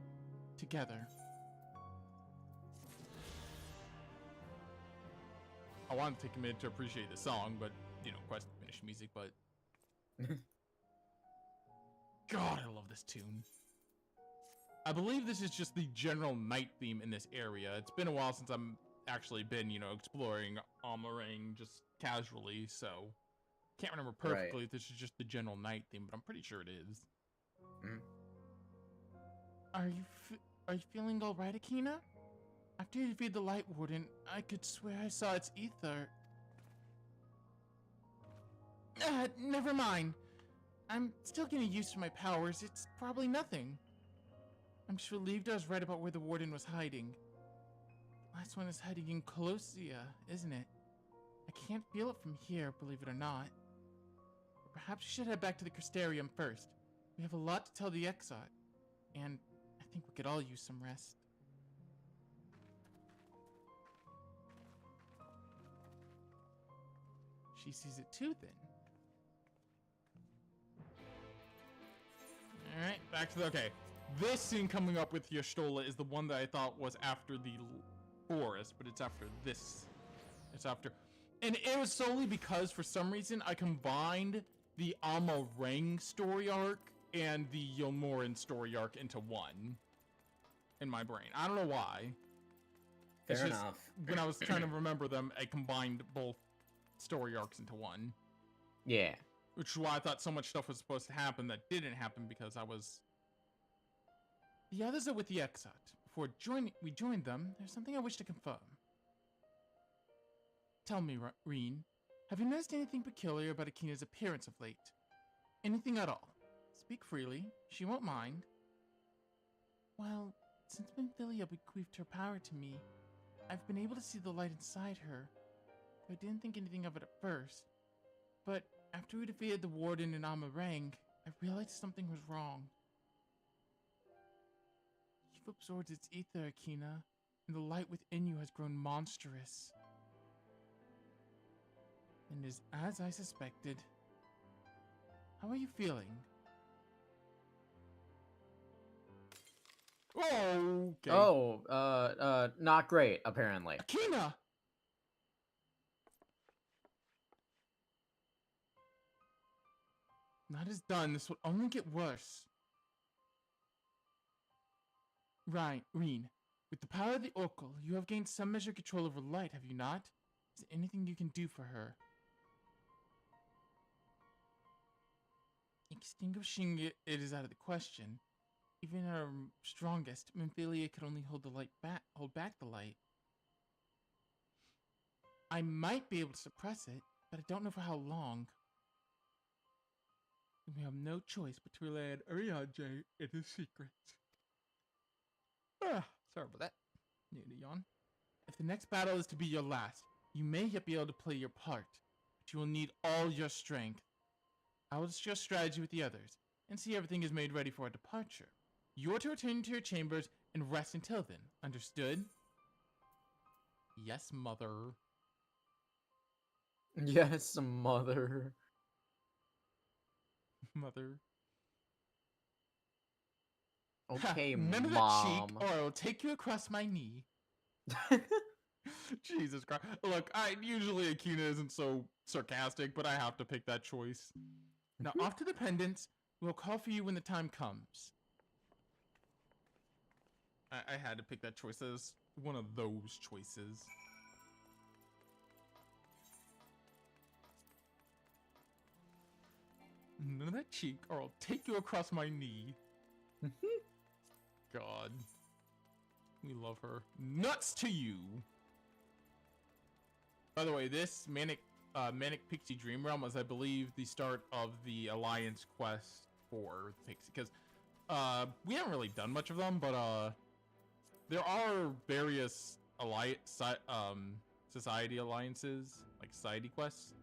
Together. I want to take a minute to appreciate the song, but, you know, quest finished music, but... God, I love this tune. I believe this is just the general night theme in this area. It's been a while since I'm actually been, you know, exploring Amareng just casually, so... Can't remember perfectly if this is just the general night theme, but I'm pretty sure it is. Mm. Are you feeling alright, Akina? After you defeated the Light Warden, I could swear I saw its ether. Never mind. I'm still getting used to my powers. It's probably nothing. I'm just relieved I was right about where the Warden was hiding. Last one is hiding in Colosia, isn't it? I can't feel it from here, believe it or not. Perhaps we should head back to the Crystarium first. We have a lot to tell the Exarch, and I think we could all use some rest. She sees it too, then. Alright, back to the... Okay. This scene coming up with Y'shtola is the one that I thought was after the forest, but it's after this. It's after... And it was solely because, for some reason, I combined the Amareng story arc and the Ylmoren story arc into one. In my brain. I don't know why. It's Fair just, enough. when I was trying to remember them, I combined both story arcs into one. Yeah. Which is why I thought so much stuff was supposed to happen that didn't happen because I was... The others are with the Exarch. Before we joined them, there's something I wish to confirm. Tell me, Reen, have you noticed anything peculiar about Akina's appearance of late? Anything at all? Speak freely. She won't mind. Well, since Minfilia bequeathed her power to me, I've been able to see the light inside her. I didn't think anything of it at first. But after we defeated the Warden in Amareng, I realized something was wrong. You've absorbed its ether, Akina, and the light within you has grown monstrous. And is as I suspected. How are you feeling? Oh, okay. Oh, not great, apparently. Akina! Not as done. This will only get worse. Right, Reen. With the power of the Oracle, you have gained some measure of control over light, have you not? Is there anything you can do for her? Extinguishing it is out of the question. Even our strongest, Minfilia could only hold back the light. I might be able to suppress it, but I don't know for how long. We have no choice but to relay Urianger into secrets. Sorry about that. Need to yawn. If the next battle is to be your last, you may yet be able to play your part, but you will need all your strength. I will discuss strategy with the others, and see everything is made ready for our departure. You are to return to your chambers and rest until then. Understood? Yes, mother. Yes, mother. Mother. Okay, Remember that mom. cheek, or I will take you across my knee. Jesus Christ. Look, usually Akina isn't so sarcastic, but I have to pick that choice. Now, off to the pendants. We'll call for you when the time comes. I had to pick that choice as one of those choices. None of that cheek, or I'll take you across my knee. God. We love her. Nuts to you! By the way, this Manic Pixie Dream Realm was, I believe, the start of the Alliance quest for Pixie. Because, we haven't really done much of them, but, there are various society alliances, like society quests.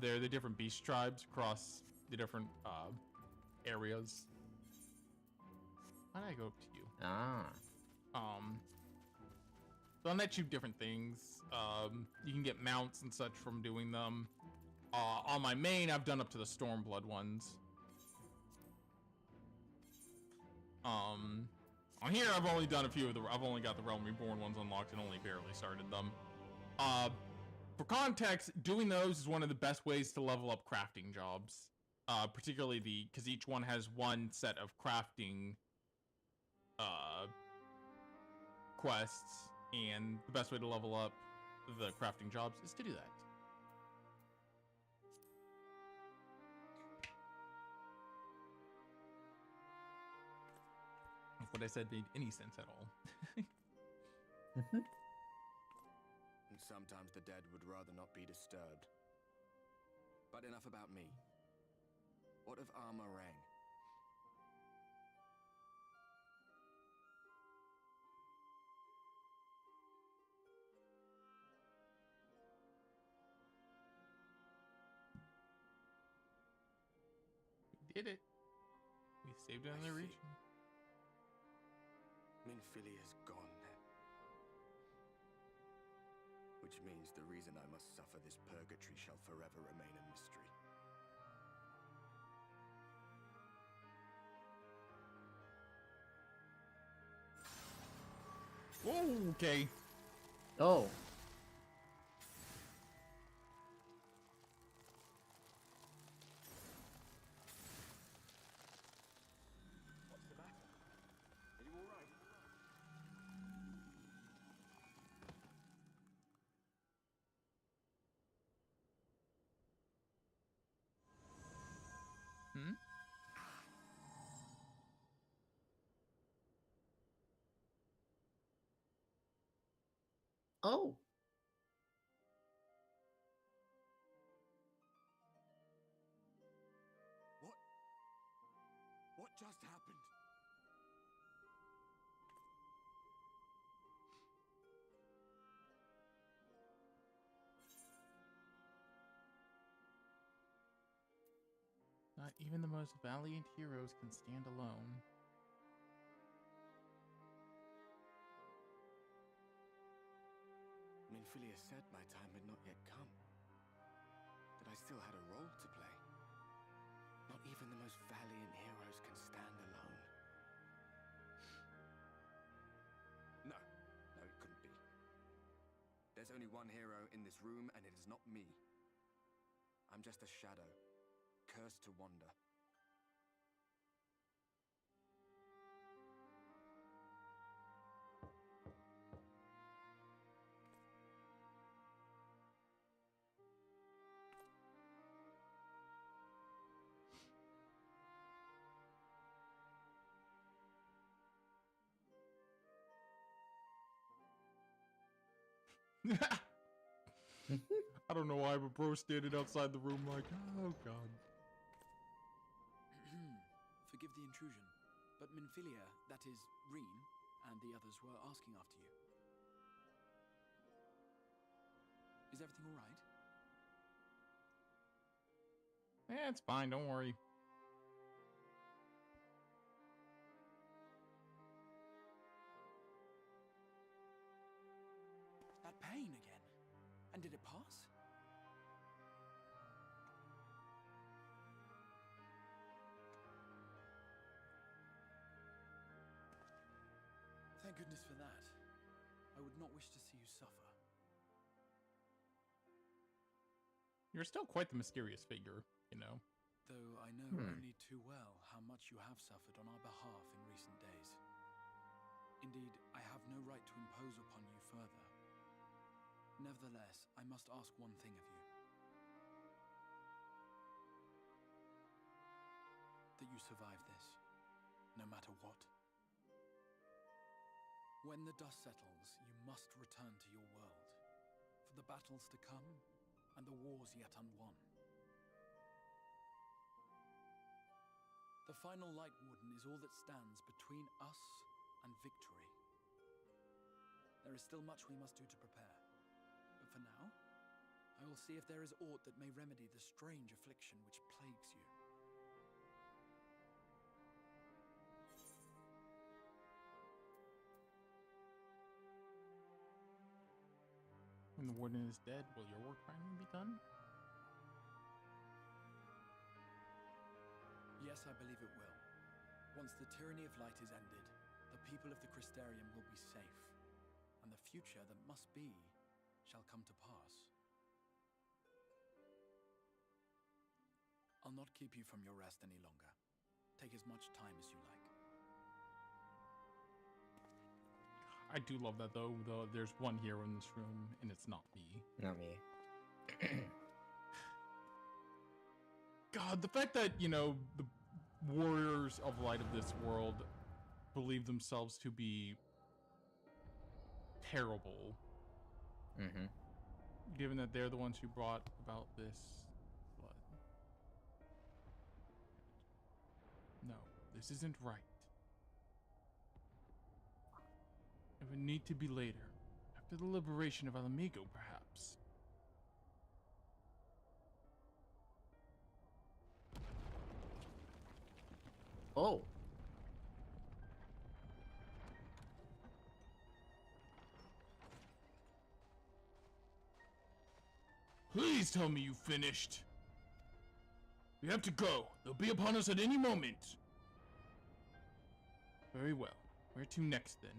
They're the different beast tribes across the different, areas. How did I go up to you? They'll net you different things. You can get mounts and such from doing them. On my main, I've done up to the Stormblood ones. On here, I've only done a few of I've only got the Realm Reborn ones unlocked and only barely started them. For context, doing those is one of the best ways to level up crafting jobs. Particularly because each one has one set of crafting quests, and the best way to level up the crafting jobs is to do that. If what I said made any sense at all. And sometimes the dead would rather not be disturbed. But enough about me. What of Armorang? We did it. We saved another region. Minfilia's gone then. Which means the reason I must suffer this purgatory shall forever remain a mystery. Whoa, okay. Oh. What's the matter? Are you all right? Hmm? Oh. What just happened? Not even the most valiant heroes can stand alone. Minfilia said my time had not yet come. That I still had a role to play. Not even the most valiant heroes can stand alone. No, it couldn't be. There's only one hero in this room, and it is not me. I'm just a shadow, cursed to wander. I don't know why, but bro standing outside the room like, oh god. Forgive the intrusion, but Minfilia, that is, Reen, and the others were asking after you. Is everything all right? Yeah, it's fine, don't worry. That pain again. And did it pass? Thank goodness for that. I would not wish to see you suffer. You're still quite the mysterious figure, you know. Though I know only too well how much you have suffered on our behalf in recent days. Indeed, I have no right to impose upon you further. Nevertheless, I must ask one thing of you. That you survive this, no matter what. When the dust settles, you must return to your world, for the battles to come and the wars yet unwon. The final Light Warden is all that stands between us and victory. There is still much we must do to prepare, but for now, I will see if there is aught that may remedy the strange affliction which plagues you. When the warden is dead, will your work finally be done? Yes, I believe it will. Once the tyranny of light is ended, the people of the Crystarium will be safe, and the future that must be shall come to pass. I'll not keep you from your rest any longer. Take as much time as you like. I do love that though there's one hero in this room, and it's not me. Not me. God, the fact that, you know, the warriors of light of this world believe themselves to be terrible. Mm-hmm. Given that they're the ones who brought about this flood. No, this isn't right. It would need to be later, after the liberation of Alamigo, perhaps. Oh. Please tell me you finished. We have to go. They'll be upon us at any moment. Very well. Where to next, then?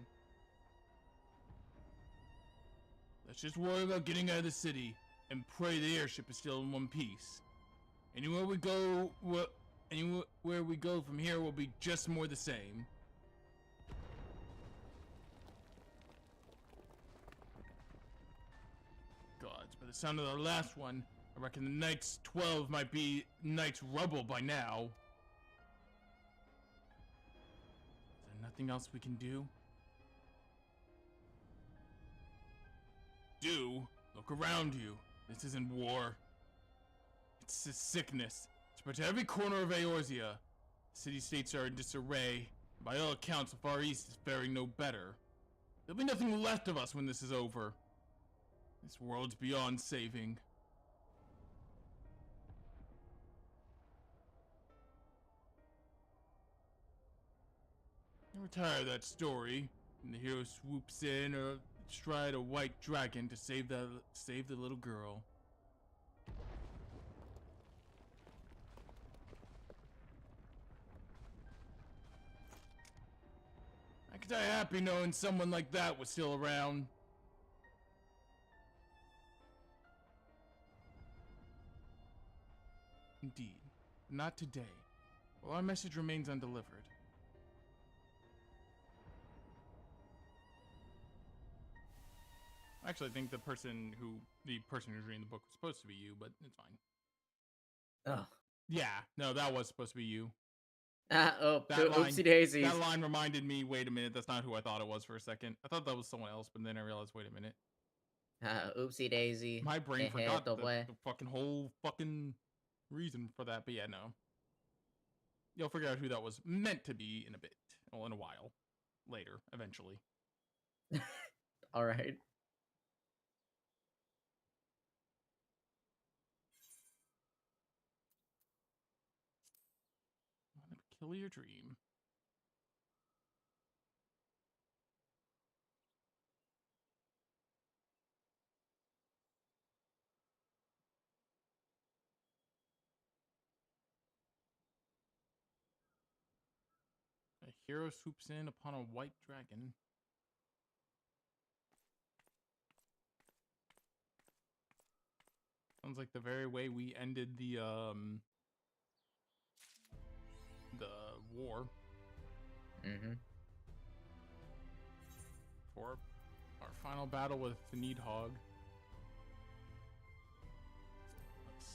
Let's just worry about getting out of the city and pray the airship is still in one piece. Anywhere we go from here will be just more the same. Gods, by the sound of the last one, I reckon the Knights 12 might be Knights Rubble by now. Is there nothing else we can do? Look around you. This isn't war. It's a sickness. Spread to every corner of Eorzea. City-states are in disarray. By all accounts, the Far East is faring no better. There'll be nothing left of us when this is over. This world's beyond saving. I'm tired of that story. And the hero swoops in or astride a white dragon to save the little girl. I could die happy knowing someone like that was still around. Indeed, not today. Well, our message remains undelivered. Actually, I think the person who's reading the book was supposed to be you, but it's fine. Oh. Yeah, no, that was supposed to be you. Oopsie daisies. That line reminded me, wait a minute, that's not who I thought it was for a second. I thought that was someone else, but then I realized, wait a minute. Oopsie daisy. My brain forgot the the fucking whole fucking reason for that, but yeah, no. You'll figure out who that was meant to be in a bit. Well, in a while. Later, eventually. All right. Kill your dream. A hero swoops in upon a white dragon. Sounds like the very way we ended the war. Mm-hmm. For our final battle with the Needhog.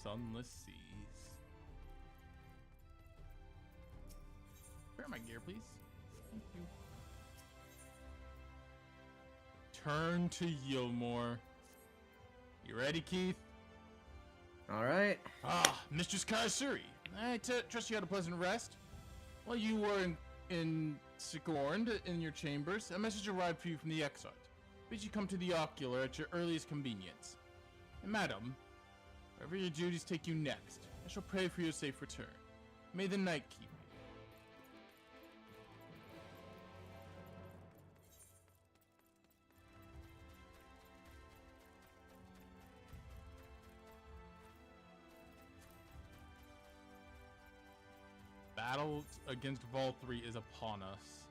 Sunless Seas. Spare my gear, please. Thank you. Turn to Yilmore. You ready, Keith? All right. Ah, Mistress Kaisuri. I trust you had a pleasant rest. While you were in Sigornd in your chambers, a message arrived for you from the Exarch. Bids you come to the Ocular at your earliest convenience. And madam, wherever your duties take you next, I shall pray for your safe return. May the night keep you. Battle against Vol 3 is upon us.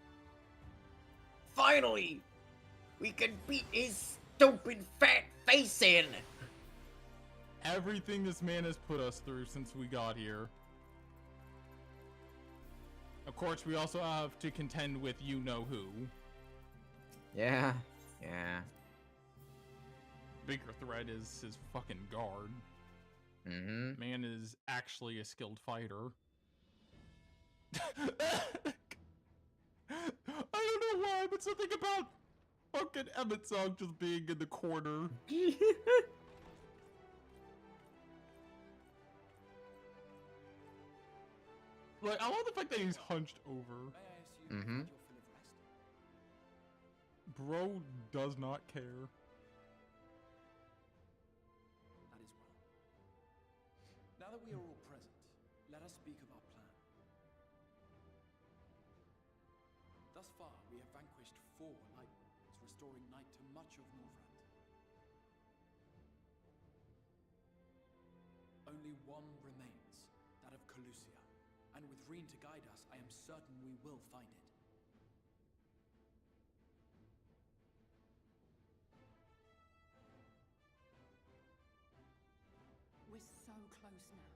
Finally, we can beat his stupid fat face in. Everything this man has put us through since we got here. Of course, we also have to contend with you-know-who. Yeah. Bigger threat is his fucking guard. Mm-hmm. Man is actually a skilled fighter. I don't know why, but something about fucking Emmett Song just being in the corner. Like, I love the fact that he's hunched over. May I assume Mm-hmm. that you're full of rest? Bro does not care. That is well. Now that we are all present, let us speak of our plan. Thus far, we have vanquished 4 Lightwolves, restoring Night to much of Norvrand. Only one remains, that of Calusia. And with Reen to guide us, I am certain we will find it. We're so close now.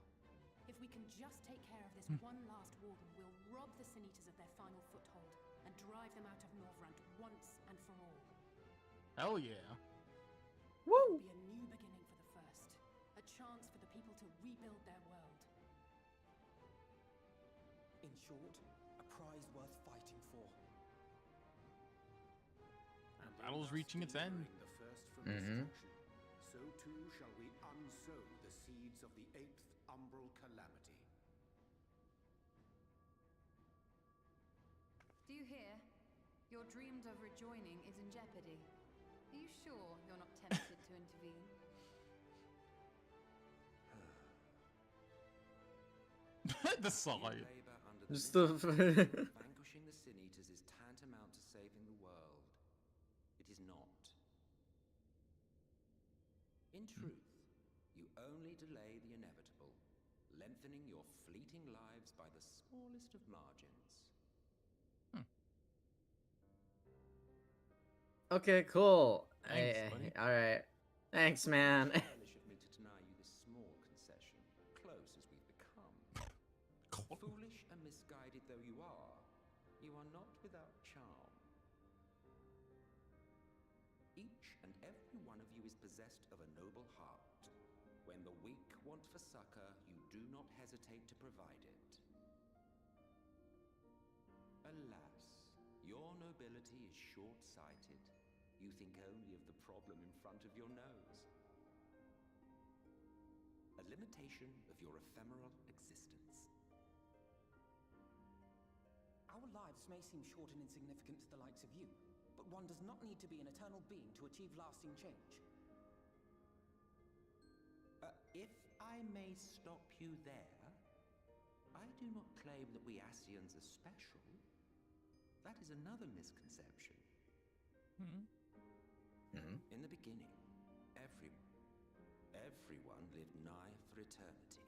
If we can just take care of this one last warden, we'll rob the Sin Eaters of their final foothold and drive them out of Norvrand once and for all. Hell yeah. It'll be a new beginning for the First. A chance for the people to rebuild their world. In short, a prize worth fighting for. The battle's reaching its end. The first from Mm-hmm. destruction, so too shall we unsow the seeds of the 8th umbral calamity. Do you hear? Your dreamed of rejoining is in jeopardy. Are you sure you're not tempted to intervene? The sigh. Labor under the Just mystic the- vanquishing the Sin Eaters is tantamount to saving the world. It is not. In truth, you only delay the inevitable, lengthening your fleeting lives by the smallest of margins. Okay, cool. Thanks, buddy. All right. Thanks, man. Churlish of me to deny you this small concession, close as we've become. Foolish and misguided though you are not without charm. Each and every one of you is possessed of a noble heart. When the weak want for succor, you do not hesitate to provide it. Alas, your nobility is short-sighted. You think only of the problem in front of your nose. A limitation of your ephemeral existence. Our lives may seem short and insignificant to the likes of you, but one does not need to be an eternal being to achieve lasting change. If I may stop you there, I do not claim that we Ascians are special. That is another misconception. In the beginning, everyone lived nigh for eternity.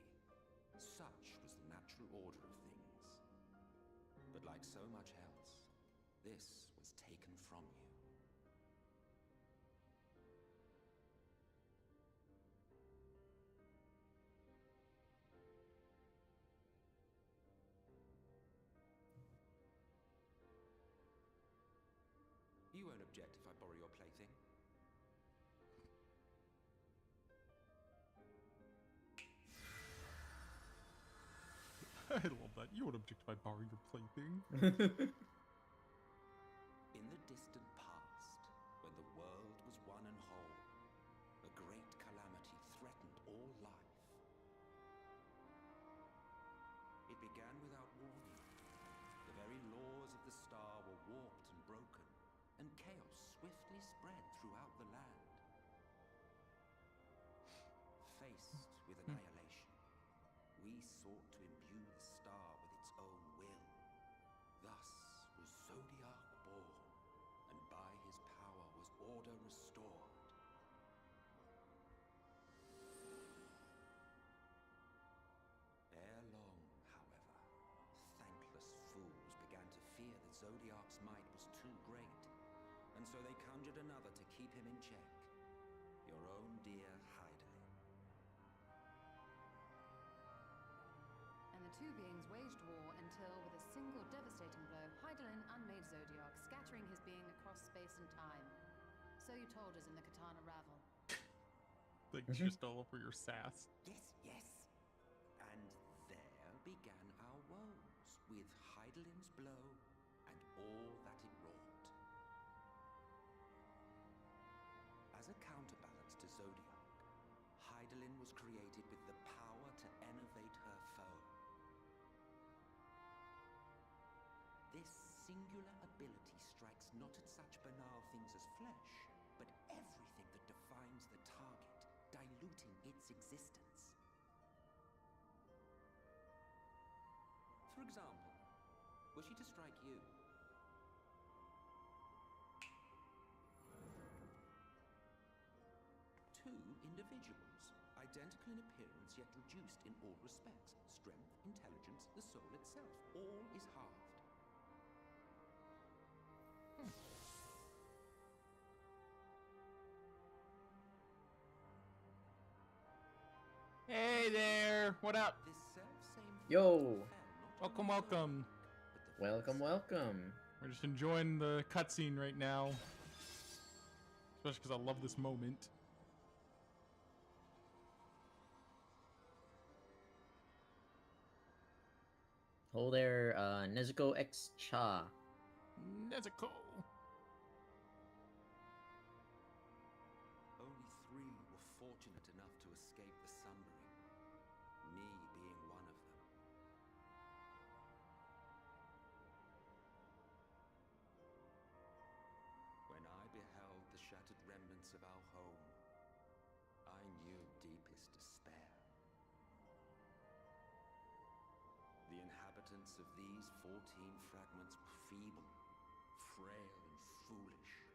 Such was the natural order of things. But like so much else, this was taken from you. You won't object if I borrow your plaything? I love that. You would object if I borrow your plaything. In the distant past, when the world was one and whole, a great calamity threatened all life. It began without warning. The very laws of the star were warped and broken, and chaos swiftly spread throughout the land. Faced with annihilation, we sought to imbue the star with its own will. Thus was Zodiac born, and by his power was order restored. Ere long, however, thankless fools began to fear that Zodiac's might was too great, and so they conjured another to keep him in check. Your own dear Hydaelyn. And the two beings waged war until, with a single devastating blow, Hydaelyn unmade Zodiac, scattering his being across space and time. So you told us in the Katana Ravel. Thanks just all for your sass. Yes, yes. And there began our woes, with Hydaelyn's blow and all that it wrought. As a counterbalance to Zodiac, Hydaelyn was created with the power to enervate her foe. This singular ability strikes not at such banal things as flesh, but everything that defines the target, diluting its existence. For example, were she to strike you, two individuals, identical in appearance yet reduced in all respects. Strength, intelligence, the soul itself, all is halved. Hey there! What up? This self-same Yo! Welcome, welcome. Welcome, welcome. We're just enjoying the cutscene right now. Especially because I love this moment. Hello there, Nezuko X Cha. Nezuko! Only 3 were fortunate enough to escape the Sumbering, me being one of them. When I beheld the shattered remnants of our home, I knew deepest despair. The inhabitants of these 14 fragments were feeble, frail and foolish,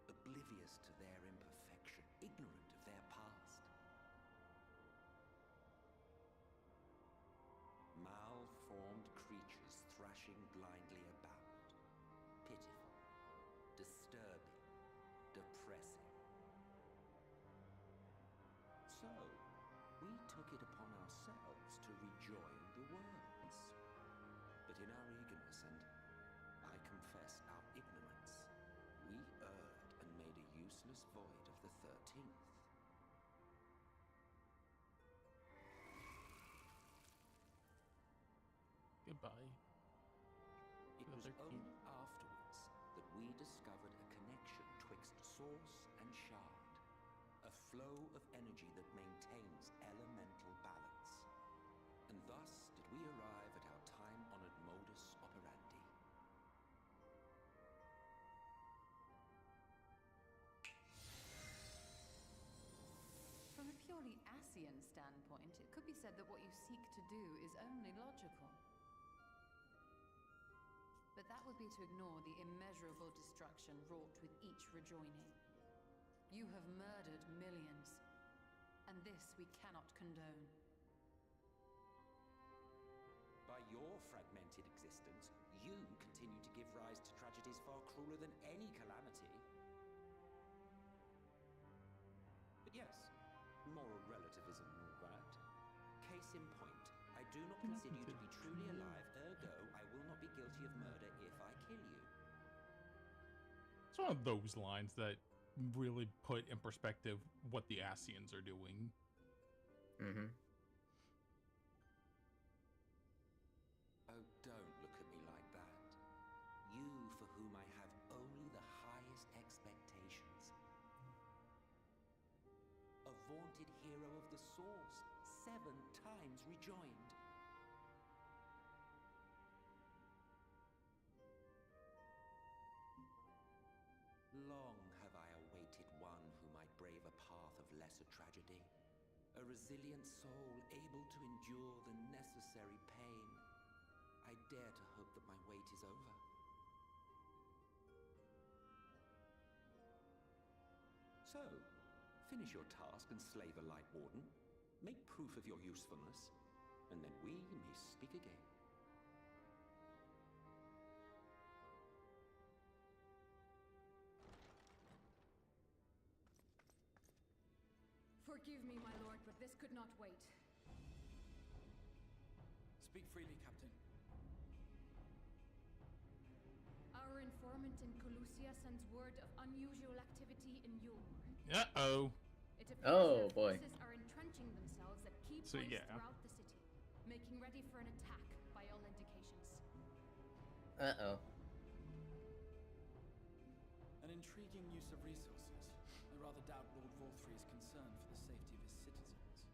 oblivious to their imperfection, ignorant of their past. Malformed creatures thrashing blindly about. Pitiful, disturbing, depressing. So, we took it upon ourselves to rejoin the worlds. But in our eagerness and, I confess, our ignorance, we erred and made a useless void of the 13th. Goodbye. It was only afterwards that we discovered a connection twixt source and shard, a flow of energy that maintains elemental balance. And thus did we arrive at our time-honored modus operandi. From a purely Ascian standpoint, it could be said that what you seek to do is only logical. But that would be to ignore the immeasurable destruction wrought with each rejoining. You have murdered millions, and this we cannot condone. By your fragmented existence, you continue to give rise to tragedies far crueler than any calamity. But yes, moral relativism and all that. Case in point, I do not consider you to be truly alive, ergo I will not be guilty of murder if I kill you. It's one of those lines that really put in perspective what the Ascians are doing. Mm-hmm. Oh, don't look at me like that. You for whom I have only the highest expectations. A vaunted hero of the Source, 7 times rejoined. Long have I awaited one who might brave a path of lesser tragedy. A resilient soul able to endure the necessary pain. I dare to hope that my wait is over. So, finish your task and slay the Light Warden. Make proof of your usefulness, and then we may speak again. Forgive me, my lord, but this could not wait. Speak freely, Captain. Our informant in Colusia sends word of unusual activity in Yulmore. Uh-oh. It appears Oh, their boy. forces are entrenching themselves at key So, points yeah. throughout the city, making ready for an attack by all indications. Uh-oh. An intriguing use of resources. I rather doubt Lord Vorthry is concerned for the safety of his citizens.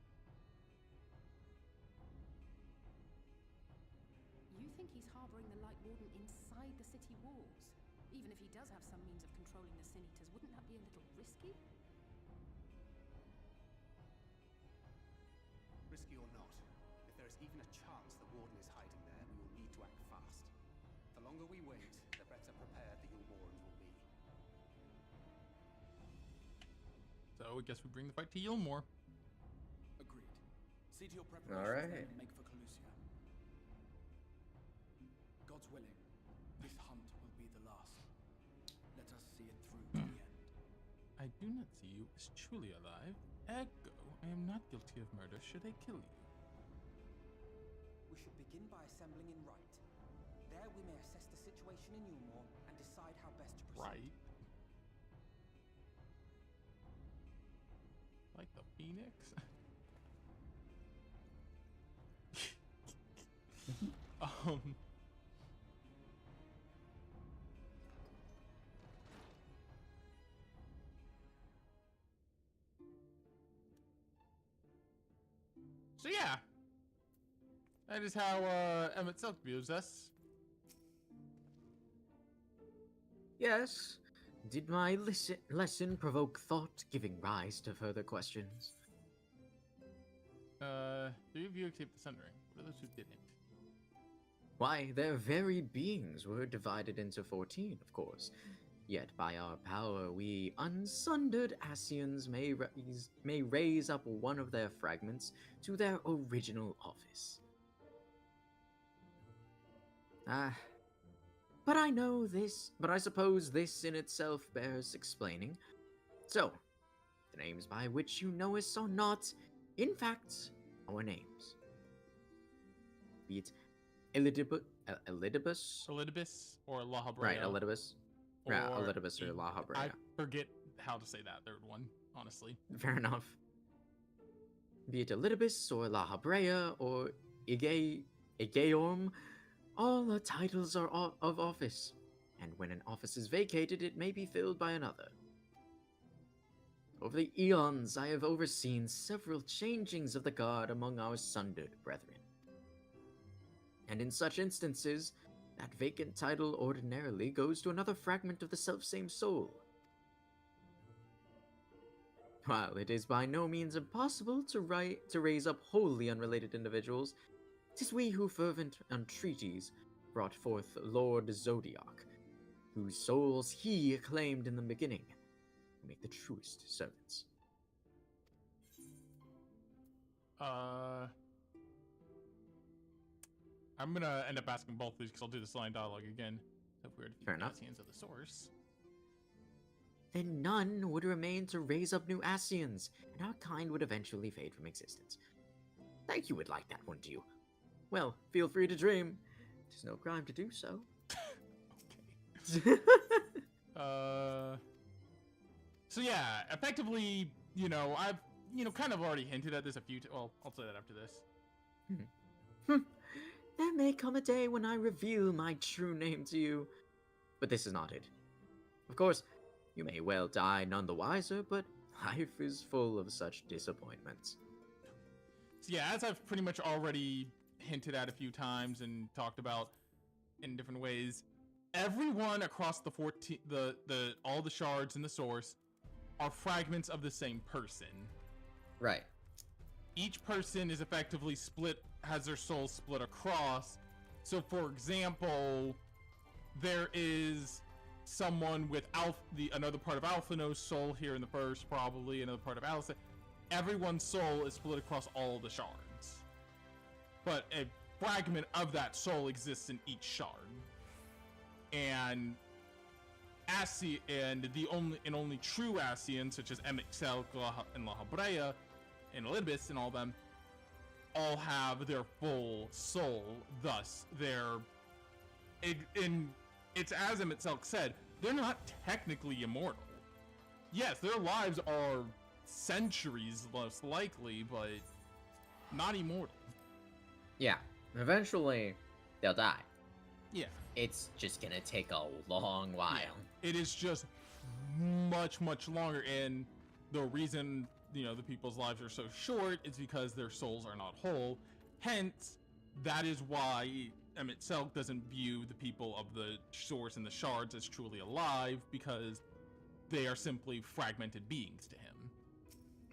You think he's harboring the Light Warden inside the city walls? Even if he does have some means of controlling the Sin Eaters, wouldn't that be a little risky? Risky or not, if there is even a chance the Warden is hiding there, we will need to act fast. The longer we wait, the better prepared the Yulmorans will be. So I guess we bring the fight to Yulmore. Agreed. See to your preparations Alright. then and make for Colusia. God's willing, this hunt will be the last. Let us see it through to the end. I do not see you as truly alive. Ergo, I am not guilty of murder should I kill you. We should begin by assembling in Right. There we may assess the situation in Yulmore and decide how best to proceed. Right. Like the Phoenix? um... So yeah, that is how Emmett Silk views us. Yes. Did my lesson provoke thought, giving rise to further questions? 3 of you escaped the Sundering. What are those who didn't? Why, their very beings were divided into 14, of course. Yet by our power, we unsundered Ascians may raise up one of their fragments to their original office. But I suppose this in itself bears explaining. So, the names by which you know us are not, in fact, our names. Be it Elidibus? Elidibus or La Habrea. Right, Elidibus. Yeah, or Elidibus or La Habrea. I forget how to say that third one, honestly. Fair enough. Be it Elidibus or La Habrea or Igeorm, all the titles are of office, and when an office is vacated, it may be filled by another. Over the eons, I have overseen several changings of the guard among our sundered brethren. And in such instances, that vacant title ordinarily goes to another fragment of the selfsame soul. While it is by no means impossible to raise up wholly unrelated individuals, 'tis we who fervent entreaties brought forth Lord Zodiac, whose souls he acclaimed in the beginning, who make the truest servants. I'm gonna end up asking both of these because I'll do this line dialogue again. If we were to keep Fair enough. Hands of the source. Then none would remain to raise up new Ascians, and our kind would eventually fade from existence. Think you would like that, wouldn't you? Well, feel free to dream. It's no crime to do so. Okay. So yeah, effectively, I've, kind of already hinted at this a few well, I'll say that after this. There may come a day when I reveal my true name to you, but this is not it. Of course, you may well die none the wiser, but life is full of such disappointments. So yeah, as I've pretty much already hinted at a few times and talked about in different ways, everyone across the all the shards in the source are fragments of the same person. Right. Each person is effectively has their soul split across. So for example, there is someone with another part of Alphino's soul here in the first, probably another part of Alice. Everyone's soul is split across all the shards, but a fragment of that soul exists in each shard. And the only true Ascians, such as Emet-Selch and La Habrea and Elidibus and all them, all have their full soul. Thus, it's as Emet-Selch said, they're not technically immortal. Yes, their lives are centuries most likely, but not immortal. Yeah, eventually they'll die. Yeah. It's just gonna take a long while. Yeah. It is just much, much longer, and the reason, the people's lives are so short is because their souls are not whole. Hence, that is why Emet-Selch doesn't view the people of the source and the shards as truly alive, because they are simply fragmented beings to him.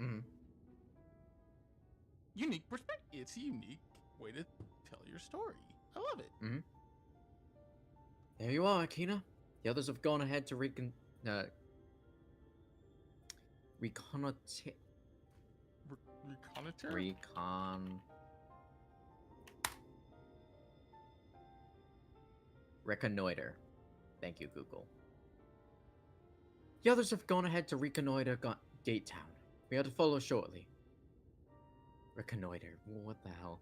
Mm-hmm. Unique perspective. It's a unique way to tell your story. I love it. Mm-hmm. There you are, Akina. The others have gone ahead to reconnoiter. Reconnoiter. Thank you, Google. The others have gone ahead to reconnoiter Gate Town. We are to follow shortly. Reconnoiter. What the hell?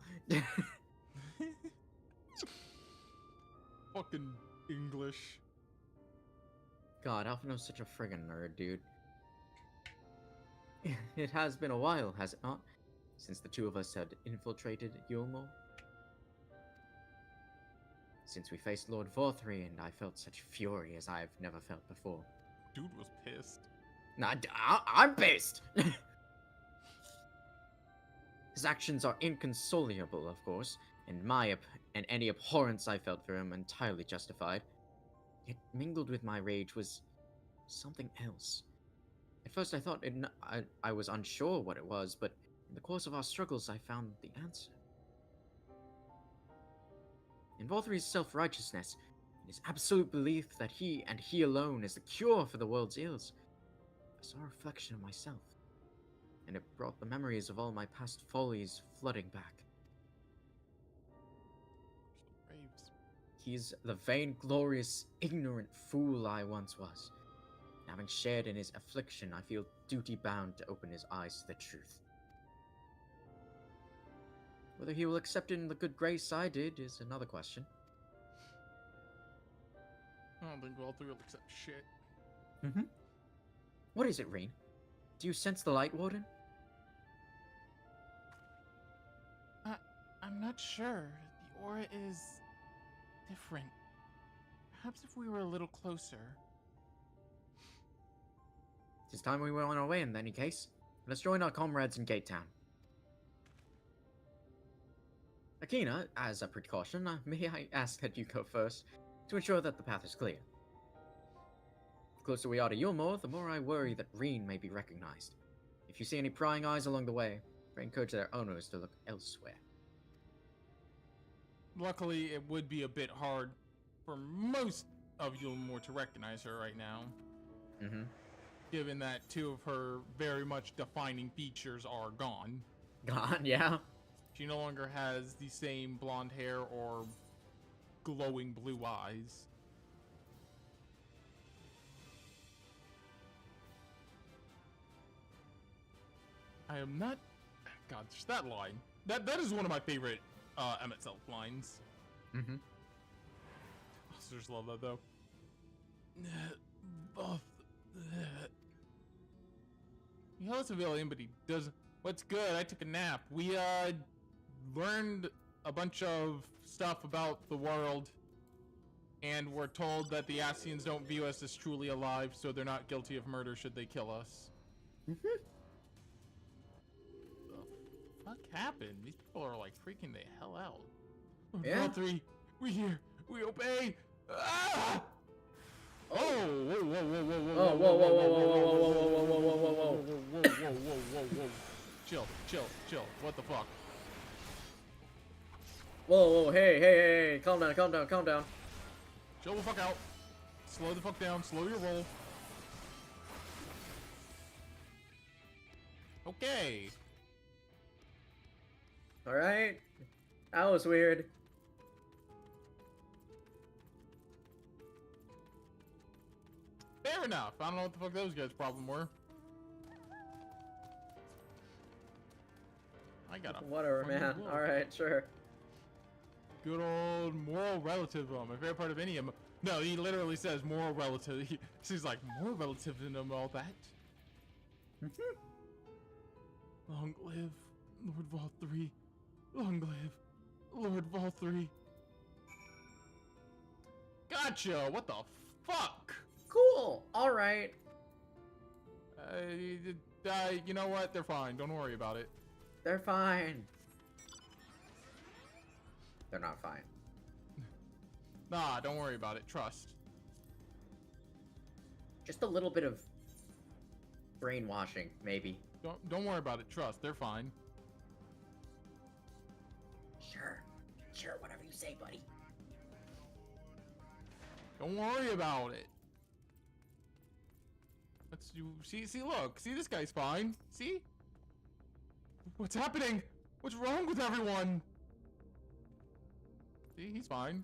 Fucking English. God, Alphino's such a friggin' nerd, dude. It has been a while, has it not? Since the two of us had infiltrated Yulmore? Since we faced Lord Vorthri, and I felt such fury as I've never felt before. Dude was pissed. Nah, I'm pissed! His actions are inconsolable, of course, and any abhorrence I felt for him entirely justified. Yet mingled with my rage was something else. At first I thought I was unsure what it was, but in the course of our struggles I found the answer. In Vorthri's self-righteousness, in his absolute belief that he and he alone is the cure for the world's ills, I saw a reflection of myself, and it brought the memories of all my past follies flooding back. He's the vainglorious, ignorant fool I once was. And having shared in his affliction, I feel duty-bound to open his eyes to the truth. Whether he will accept it in the good grace I did is another question. I don't think all three will accept shit. Mm-hmm. What is it, Rain? Do you sense the Light Warden? I'm not sure. The aura is different. Perhaps if we were a little closer. It's time we went on our way in any case. Let's join our comrades in Gate Town. Akina, as a precaution, may I ask that you go first to ensure that the path is clear. The closer we are to Yulmore, the more I worry that Reen may be recognized. If you see any prying eyes along the way, I encourage their owners to look elsewhere. Luckily, it would be a bit hard for most of Yulmore to recognize her right now. Mm-hmm. Given that two of her very much defining features are gone. Gone, yeah. She no longer has the same blonde hair or glowing blue eyes. I am not... God, just that line. That is one of my favorite Emmett Self lines. Mm-hmm. Officers love that, though. He has a civilian, but he doesn't... What's good? I took a nap. We, learned a bunch of stuff about the world, and we're told that the Ascians don't view us as truly alive, so they're not guilty of murder should they kill us. Mm-hmm. The fuck happened? These people are like freaking the hell out. Yeah. All three, we here. We obey. Ah! Oh! Whoa! Whoa! Whoa! Whoa! Whoa! Oh, whoa, whoa, whoa, whoa, whoa, whoa, whoa, whoa, whoa, whoa, whoa, whoa. Whoa! Chill! Chill! Chill! What the fuck? Whoa, whoa, hey, hey, hey, calm down, calm down, calm down. Chill the fuck out. Slow the fuck down. Slow your roll. Okay. Alright. That was weird. Fair enough. I don't know what the fuck those guys' problem were. I got a Whatever, fucking man. blow. Alright, sure. Good old moral relativism. My favorite part of any of them. No, he literally says moral relative. He's like, moral relativism and all that. Long live Lord Vault 3. Long live Lord Vault 3. Gotcha! What the fuck? Cool! Alright. You know what? They're fine. Don't worry about it. They're fine. They're not fine. Nah, don't worry about it. Trust. Just a little bit of brainwashing, maybe. Don't worry about it. Trust. They're fine. Sure. Sure, whatever you say, buddy. Don't worry about it. Let's do. See, look. See, this guy's fine. See? What's happening? What's wrong with everyone? See, he's fine.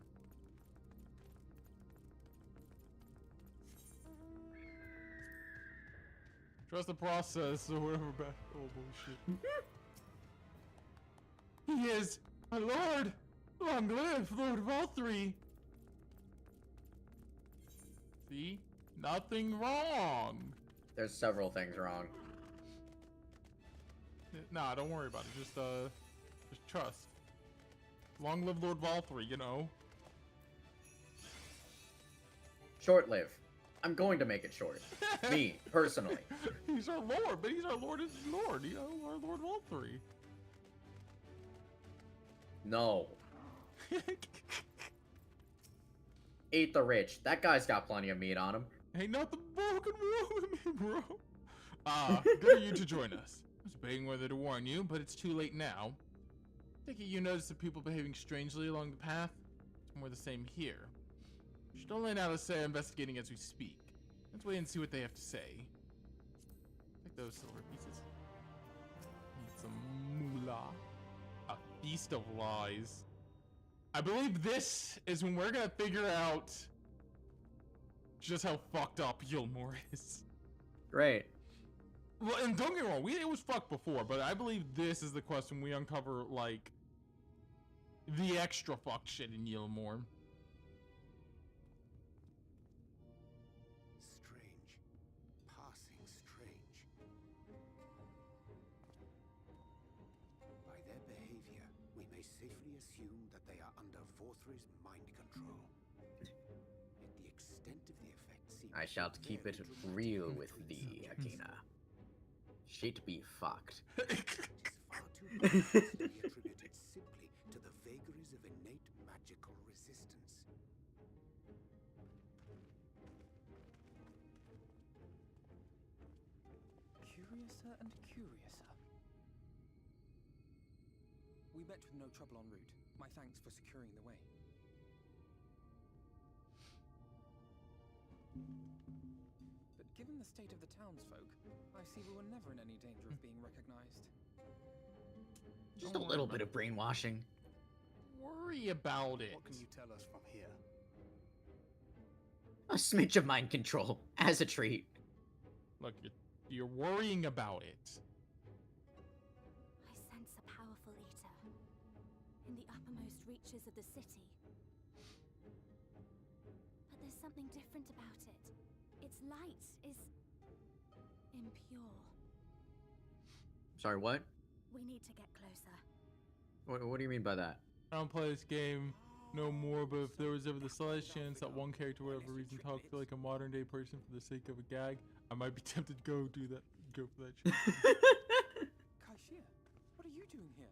Trust the process or whatever. Oh, bullshit. He is my lord. Long live Lord Valtteri. See? Nothing wrong. There's several things wrong. Nah, don't worry about it. Just trust. Long live Lord Valtteri, you know. Short-lived. I'm going to make it short. Me, personally. He's our lord, but he's our lord is lord, you know, our Lord Valtteri. No. Eat the rich. That guy's got plenty of meat on him. Ain't nothing fucking wrong with me, bro. Good of you to join us. I was debating whether to warn you, but it's too late now. Take it you notice the people behaving strangely along the path? It's more the same here. We should only now say investigating as we speak. Let's wait and see what they have to say. Take those silver pieces. Need some moolah. A feast of lies. I believe this is when we're gonna figure out just how fucked up Yulmore is. Right. Well, and don't get me wrong, it was fucked before, but I believe this is the question we uncover, like, the extra fuck shit in Yulmore. Strange. Passing strange. By their behavior, we may safely assume that they are under Vorthri's mind control. Yet the extent of the effect seems I shall so keep it very real dramatic with between thee, subjects. Akina. Shit be fucked. It is far too obvious to be attributed simply to the vagaries of innate magical resistance. Curiouser and curiouser. We met with no trouble en route. My thanks for securing the way. But given the state of the townsfolk, I see we were never in any danger of being recognized. Just a little bit of brainwashing. Worry about it. What can you tell us from here? A smidge of mind control, as a treat. Look, you're worrying about it. I sense a powerful eater in the uppermost reaches of the city. But there's something different about it. Its light is impure. Sorry, what? We need to get closer. What do you mean by that? I don't play this game no more, but if there was ever the slightest chance that one character, for whatever reason, talked like a modern day person for the sake of a gag, I might be tempted to go do that. Go for that shit. Kaishia, what are you doing here?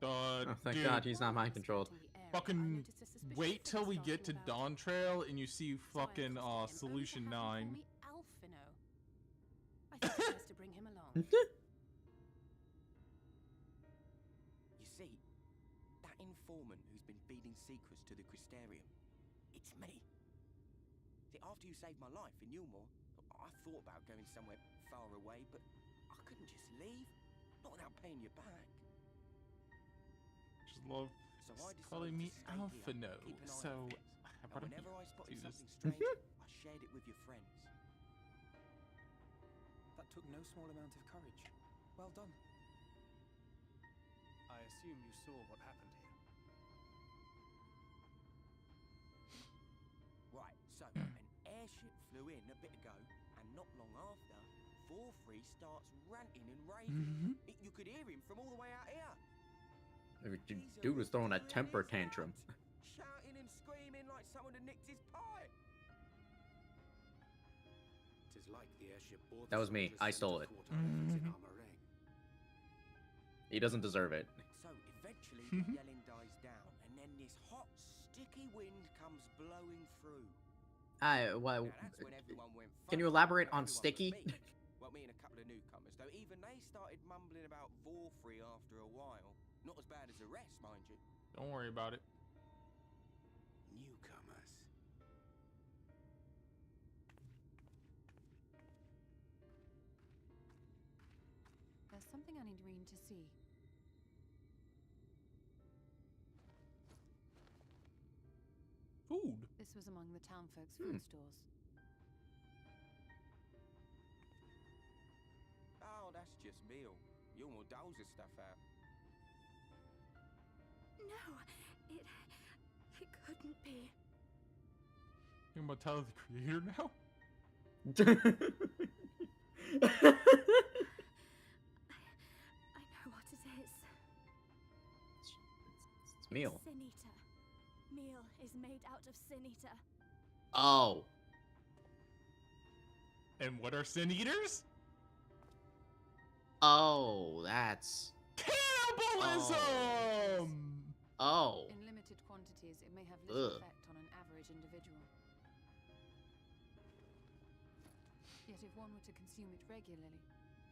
Oh, thank Dude, God he's not mind controlled. fucking wait till we get to Dawn Trail and you see fucking Solution 9. I think it's best to bring him along. You see, that informant who's been feeding secrets to the Crystarium, it's me. See, after you saved my life in Yulmore, I thought about going somewhere far away, but I couldn't just leave, not without paying you back. Just love So I decided calling me to stay here, Alphino. keep an eye So on I things. And brought him whenever I here spotted to something this. strange, I shared it with your friends. That took no small amount of courage. Well done. I assume you saw what happened here. Right, so an airship flew in a bit ago, and not long after, Vorfrey starts ranting and raving. You could hear him from all the way out here. Dude was throwing a temper tantrum. Shouting and screaming like someone had nicked his pie. Tis like the airship bore the That was me. soldiers I sent stole to it. thwart our efforts in Armorang. He doesn't deserve it. So eventually the yelling dies down, and then this hot, sticky wind comes blowing through. Well, Now that's when everyone went can you funny. elaborate on Everyone but sticky? me. Well, me and a couple of newcomers, though even they started mumbling about Vorfrey after a while. Not as bad as the rest, mind you. Don't worry about it. Newcomers. There's something I need Reen to see. Food. This was among the townfolk's food stores. Oh, that's just meal. Yulmore doles his stuff out. No, it couldn't be. You're about Tyler the Creator now? I know what it is. It's meal. Sin Eater. Meal is made out of Sin Eater. Oh. And what are Sin Eaters? Oh, that's... Cannibalism! Oh. In limited quantities, it may have little Ugh. effect on an average individual. Yet if one were to consume it regularly,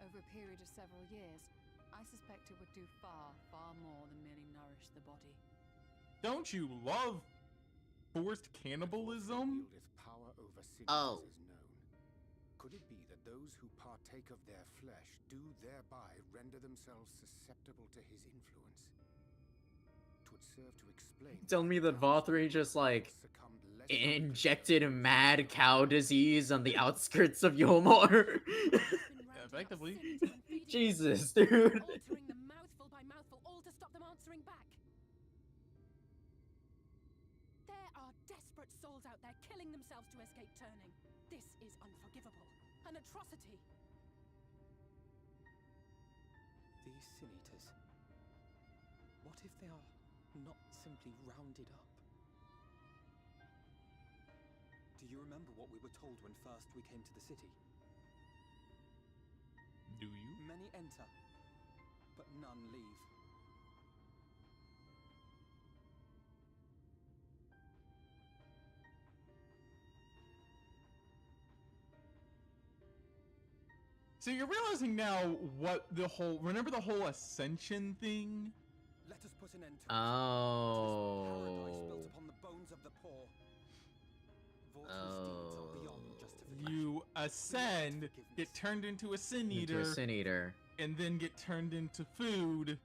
over a period of several years, I suspect it would do far, far more than merely nourish the body. Don't you love forced cannibalism? Wieldeth power over sin Oh. is known. Could it be that those who partake of their flesh do thereby render themselves susceptible to his influence? 'Twould serve to explain. Tell me that Vothri just, like, succumbed less injected a mad cow disease on the outskirts of Yulmore. Effectively. Jesus, dude. Altering them mouthful by mouthful, all to stop them answering back. There are desperate souls out there killing themselves to escape turning. This is unforgivable. An atrocity. These Sin Eaters. What if they are not simply rounded up? Do you remember what we were told when first we came to the city? Do you? Many enter, but none leave. So you're realizing now what the whole... Remember the whole ascension thing? Let us put an end to it. Oh. Paradise built upon the bones of the poor. Vortal's deeds are beyond justification. You ascend, get turned into a sin Into eater, a sin eater. and then get turned into food.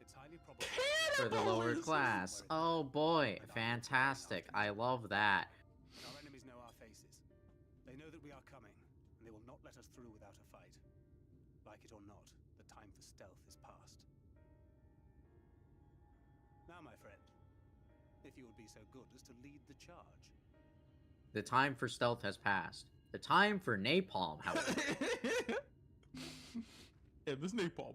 It's highly probable. For the lower Cannibalism! class. Oh boy, fantastic. I love that. Our enemies know our faces. They know that we are coming, and they will not let us through without a fight. Like it or not, the time for stealth is past. Now, my friend, if you would be so good as to lead the charge. The time for stealth has passed. The time for napalm, however. Yeah, this napalm.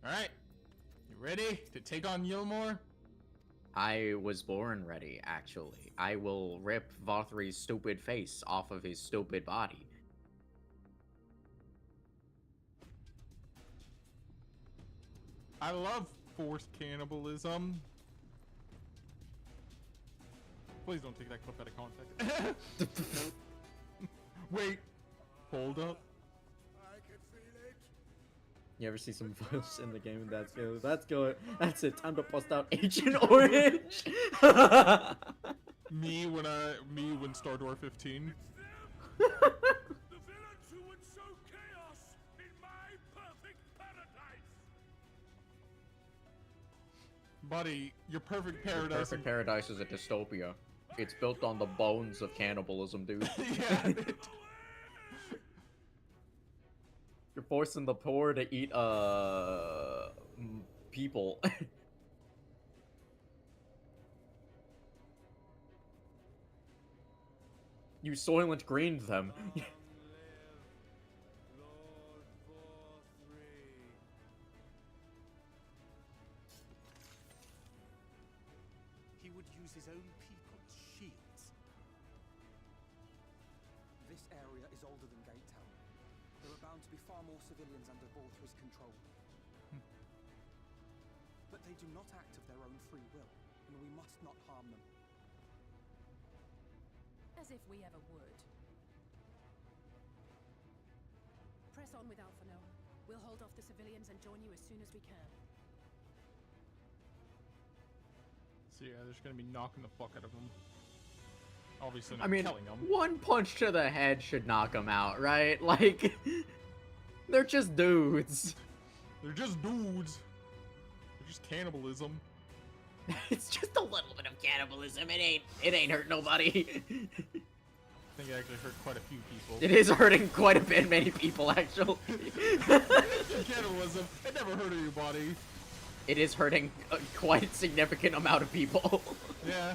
Alright. You ready to take on Yilmore? I was born ready, actually. I will rip Vothri's stupid face off of his stupid body. I love forced cannibalism. Please don't take that clip out of context. Wait. Hold up. You ever see some voice in the game? That's good. That's good. That's it. Time to bust out Agent Orange. Me when Star Door 15. The villains who would sow chaos in my perfect paradise. Buddy, your perfect paradise. Perfect Paradise is a dystopia. It's built on the bones of cannibalism, dude. Yeah. You're forcing the poor to eat, people. You Soylent Greened them. He would use his own people as shields. This area is older than Gate Town. There are bound to be far more civilians under Vorthri's control. But they do not act of their own free will, and we must not harm them. As if we ever would. Press on with Alphano. We'll hold off the civilians and join you as soon as we can. So yeah, they're just gonna be knocking the fuck out of them. Obviously not I mean, killing them. one punch to the head should knock them out, right? Like, they're just dudes. They're just dudes. They're just cannibalism. It's just a little bit of cannibalism. It ain't hurt nobody. I think it actually hurt quite a few people. It is hurting quite a bit many people, actually. Cannibalism, it never hurt anybody. It is hurting a quite significant amount of people. Yeah.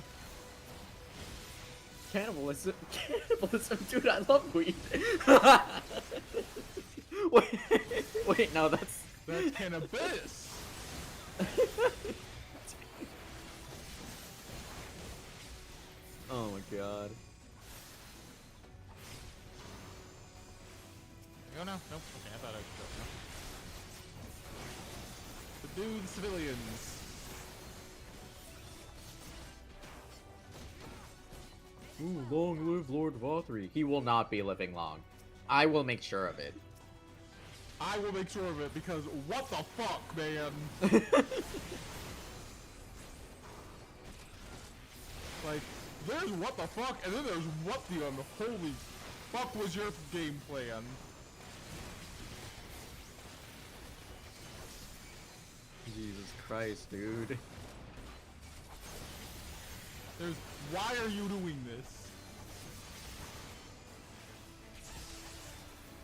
Cannibalism, dude, I love weed. wait, no, that's cannabis. Oh my god. Oh no, nope. Okay, I thought I could go. The dude civilians. Ooh, long live Lord Vothri. He will not be living long. I will make sure of it. I will make sure of it because what the fuck, man? Like, there's what the fuck, and then there's what the holy fuck was your game plan? Jesus Christ, dude. There's why are you doing this?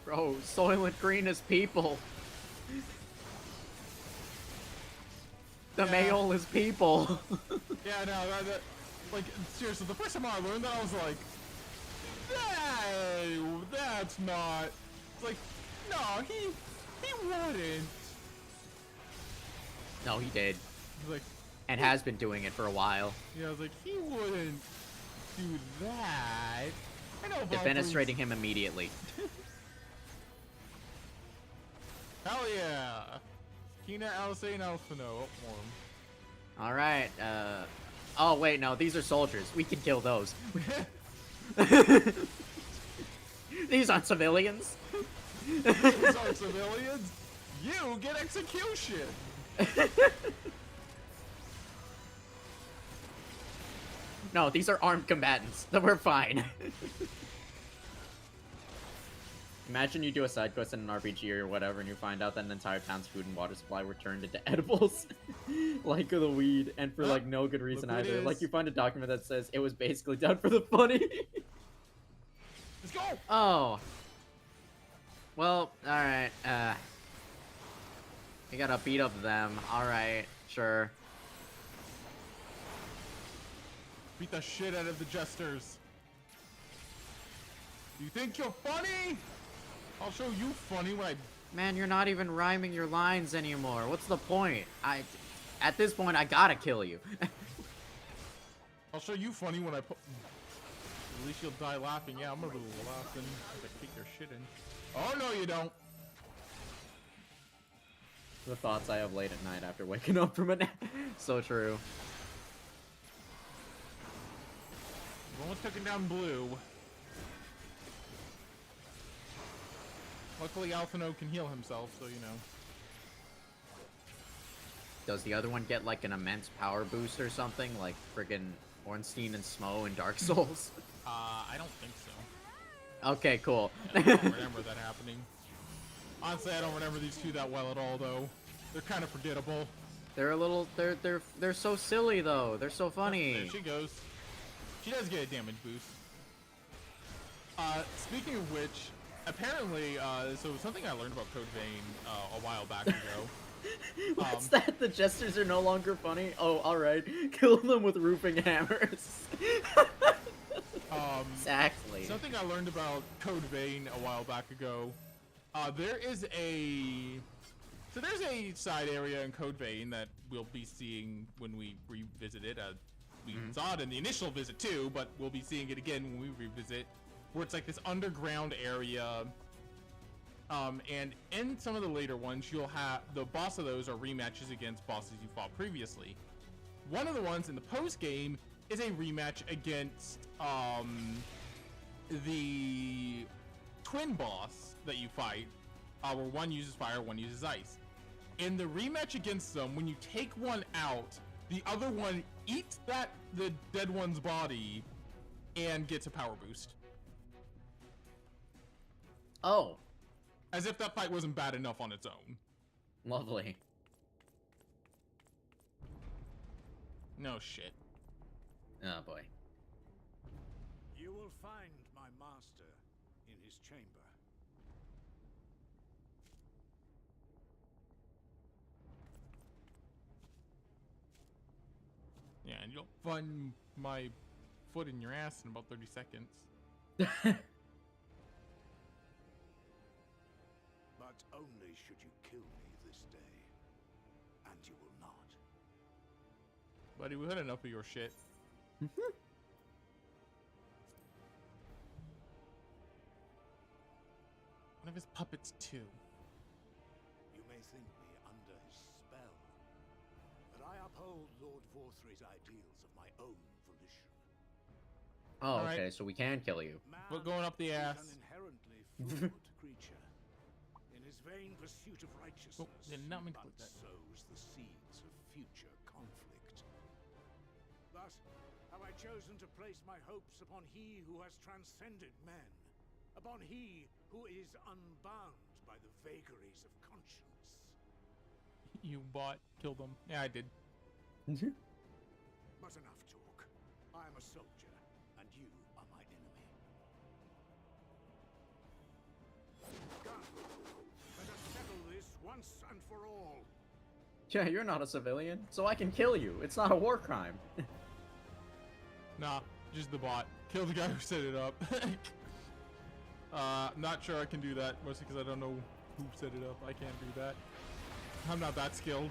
Bro, Soylent Green is people. The male is people. Yeah, no, like, seriously, the first time I learned that, I was like, that's not... It's like, no, He wouldn't. No, he did. He's like, and has been doing it for a while. yeah, I was like, he wouldn't do that. I know Defenestrating him immediately. Hell yeah. Kina, Alisei, and Alphino. Up for him. Alright, oh wait, no, these are soldiers. We can kill those. These aren't civilians. These aren't civilians. You get execution. No, these are armed combatants. We're fine. Imagine you do a side quest in an RPG or whatever, and you find out that an entire town's food and water supply were turned into edibles, like the weed, and for like no good reason either. Like you find a document that says it was basically done for the funny. Let's go. Oh. Well, all right. We gotta beat up them. All right, sure. Beat the shit out of the jesters. You think you're funny? I'll show you funny when I... Man, you're not even rhyming your lines anymore. What's the point? At this point, I gotta kill you. I'll show you funny when I put... At least you'll die laughing. Yeah, I'm gonna be laughing as I kick your shit in. Oh, no, you don't. The thoughts I have late at night after waking up from a nap. So true. We've almost taken down blue. Luckily, Alphino can heal himself, so you know. Does the other one get like an immense power boost or something, like friggin' Ornstein and Smo in Dark Souls? I don't think so. Okay, cool. Yeah, I don't remember that happening. Honestly, I don't remember these two that well at all, though. They're kind of forgettable. They're a little, they're so silly though. They're so funny. There she goes. She does get a damage boost. Speaking of which, apparently, so something I learned about Code Vein a while back ago. What's that? The jesters are no longer funny? Oh, alright. Kill them with roofing hammers. Exactly. Something I learned about Code Vein a while back ago. There's a side area in Code Vein that we'll be seeing when we revisit it. We saw it in the initial visit too, but we'll be seeing it again when we revisit, where it's like this underground area. And in some of the later ones, you'll have the boss of those are rematches against bosses you fought previously. One of the ones in the post game is a rematch against the twin boss that you fight, where one uses fire, one uses ice. In the rematch against them, when you take one out, the other one eats the dead one's body and gets a power boost. Oh. As if that fight wasn't bad enough on its own. Lovely. No shit. Oh boy. You will find my master in his chamber. Yeah, and you'll find my foot in your ass in about 30 seconds. But only should you kill me this day. And you will not. Buddy, we had enough of your shit. One of his puppets too. You may think me under his spell, but I uphold Lord Vorthry's ideals of my own volition. Oh, okay, so we can kill you. We're going up the ass. An inherently flawed creature. In his vain pursuit of righteousness, did not mean to put that. sows the seeds of future conflict. Thus have I chosen to place my hopes upon he who has transcended men, upon he who is unbound by the vagaries of conscience. You bought, killed them. Yeah, I did. But enough talk. I am a soldier, and you are my enemy. Come, let us settle this once and for all. Yeah, you're not a civilian, so I can kill you. It's not a war crime. Nah, just the bot. Kill the guy who set it up. I'm not sure I can do that, mostly because I don't know who set it up. I can't do that. I'm not that skilled.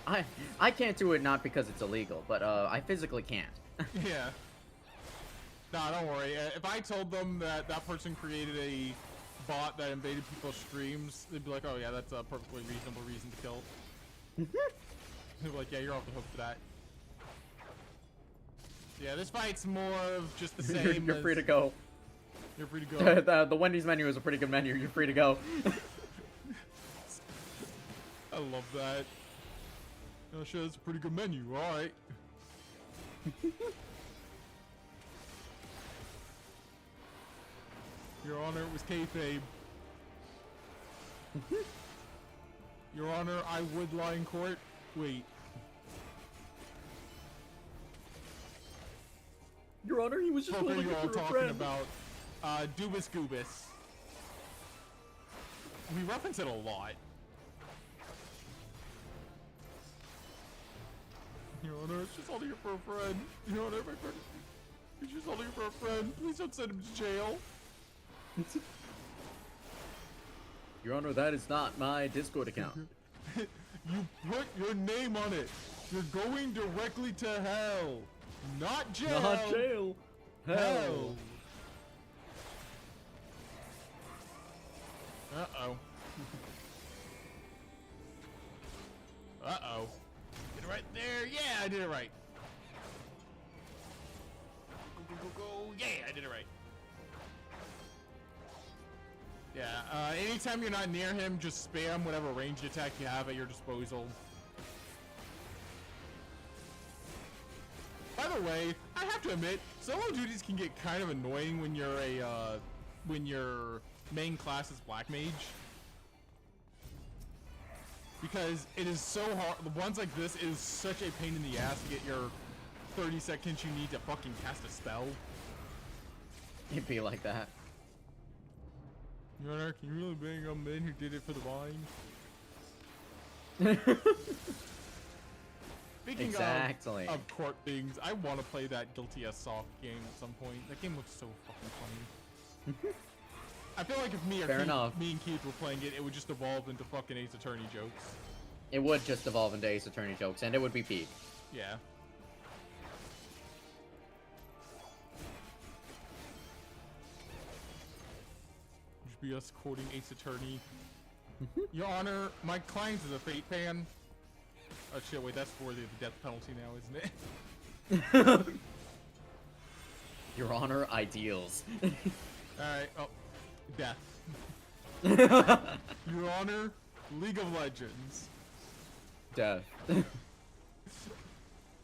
I can't do it not because it's illegal, but I physically can't. Yeah. Nah, don't worry. If I told them that that person created a bot that invaded people's streams, they'd be like, oh yeah, that's a perfectly reasonable reason to kill. They'd be like, yeah, you're off the hook for that. Yeah, this fight's more of just the same. You're free to go. You're free to go. The Wendy's menu is a pretty good menu. You're free to go. I love that. Oh shit, that's a pretty good menu. Alright. Your Honor, it was kayfabe. Your Honor, I would lie in court. Wait. Your Honor, he was just what are holding you it all for a talking friend. about? Dubus Goobus. We reference it a lot. Your Honor, it's just holding it for a friend. Your Honor, my friend. He's just holding it for a friend. Please don't send him to jail. Your Honor, that is not my Discord account. You put your name on it. You're going directly to hell. Not jail. Not jail. Hell. Uh-oh. Uh-oh. Get it right there. Yeah, I did it right. Go, go, go, go. Yeah, I did it right. Yeah, anytime you're not near him, just spam whatever ranged attack you have at your disposal. By the way, I have to admit, solo duties can get kind of annoying when you're a, when your main class is Black Mage. Because it is so hard, the ones like this is such a pain in the ass to get your 30 seconds you need to fucking cast a spell. It'd be like that. Your Honor, can you really bang on men who did it for the vine? Speaking exactly. of court things, I want to play that Guilty as Soft game at some point. That game looks so fucking funny. I feel like if me and Keith were playing it, it would just evolve into fucking Ace Attorney jokes. It would just evolve into Ace Attorney jokes, and it would be peak. Yeah. Just be us quoting Ace Attorney. Your Honor, my client is a Fate fan. Oh shit, wait, that's worthy of the death penalty now, isn't it? Your Honor, ideals. Alright, oh. Death. Your Honor, League of Legends. Death.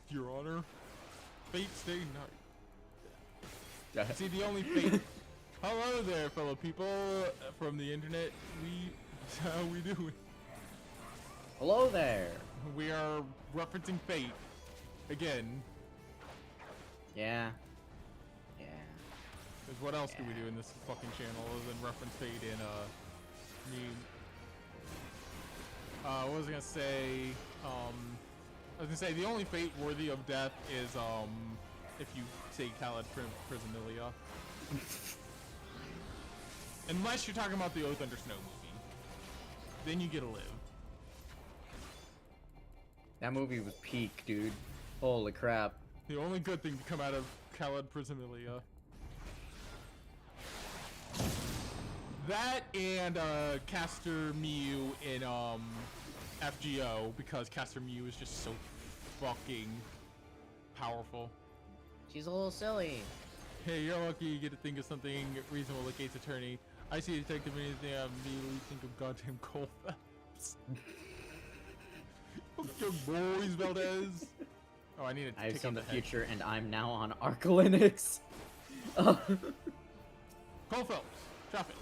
Your Honor, Fate Stay Night. Death. See, the only Fate... Hello there, fellow people from the internet. How we doing? Hello there. We are referencing Fate. Again. Yeah. Yeah. Because what else do we do in this fucking channel other than reference Fate in, meme? What was I gonna say? I was gonna say, the only Fate worthy of death is, if you say Khaled Prisimilia. Unless you're talking about the Oath Under Snow movie. Then you get to live. That movie was peak, dude. Holy crap. The only good thing to come out of Khaled Prisimilia. That and Caster Mew in FGO, because Caster Mew is just so fucking powerful. She's a little silly. Hey, you're lucky you get to think of something reasonable like Ace Attorney. I see a detective and anything, I immediately think of goddamn Cole Phelps. Young boys, Valdez. Oh, I need to I've take seen out the head. future, and I'm now on Arc Linux. Cole Phelps. Drop it.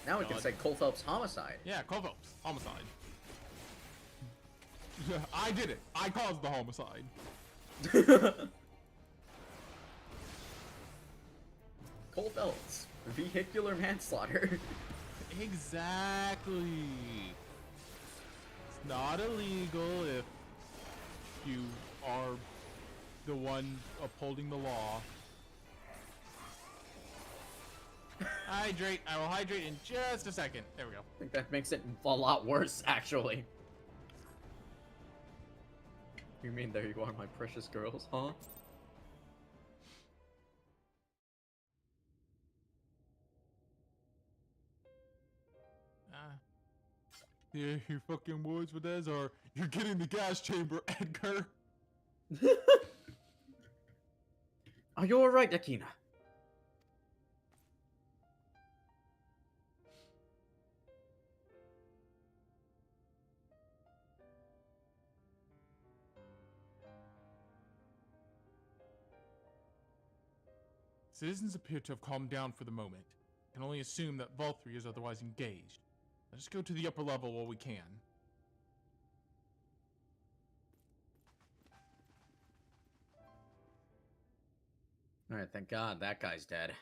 Now we can say Cole Phelps homicide. Yeah, Cole Phelps. Homicide. Yeah, I did it. I caused the homicide. Cole Phelps. Vehicular manslaughter. Exactly. It's not illegal if you are the one upholding the law. Hydrate. I will hydrate in just a second. There we go. I think that makes it a lot worse, actually. You mean there you are, my precious girls, huh? Yeah, your fucking words with us are, you're getting the gas chamber, Edgar. Are you alright, Akina? Citizens appear to have calmed down for the moment. Can only assume that Valkyrie is otherwise engaged. Let's go to the upper level while we can. Alright, thank God that guy's dead.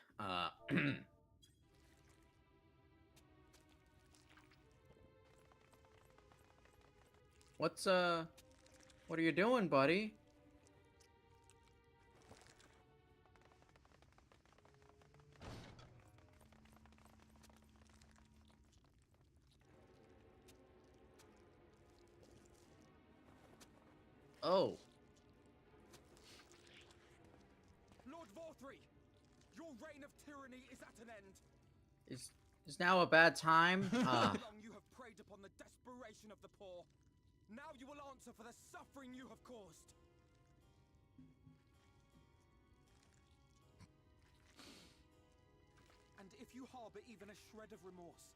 What are you doing, buddy? Oh. Lord Vorthree, your reign of tyranny is at an end. Is now a bad time? How long you have preyed upon the desperation of the poor. Now you will answer for the suffering you have caused. And if you harbor even a shred of remorse,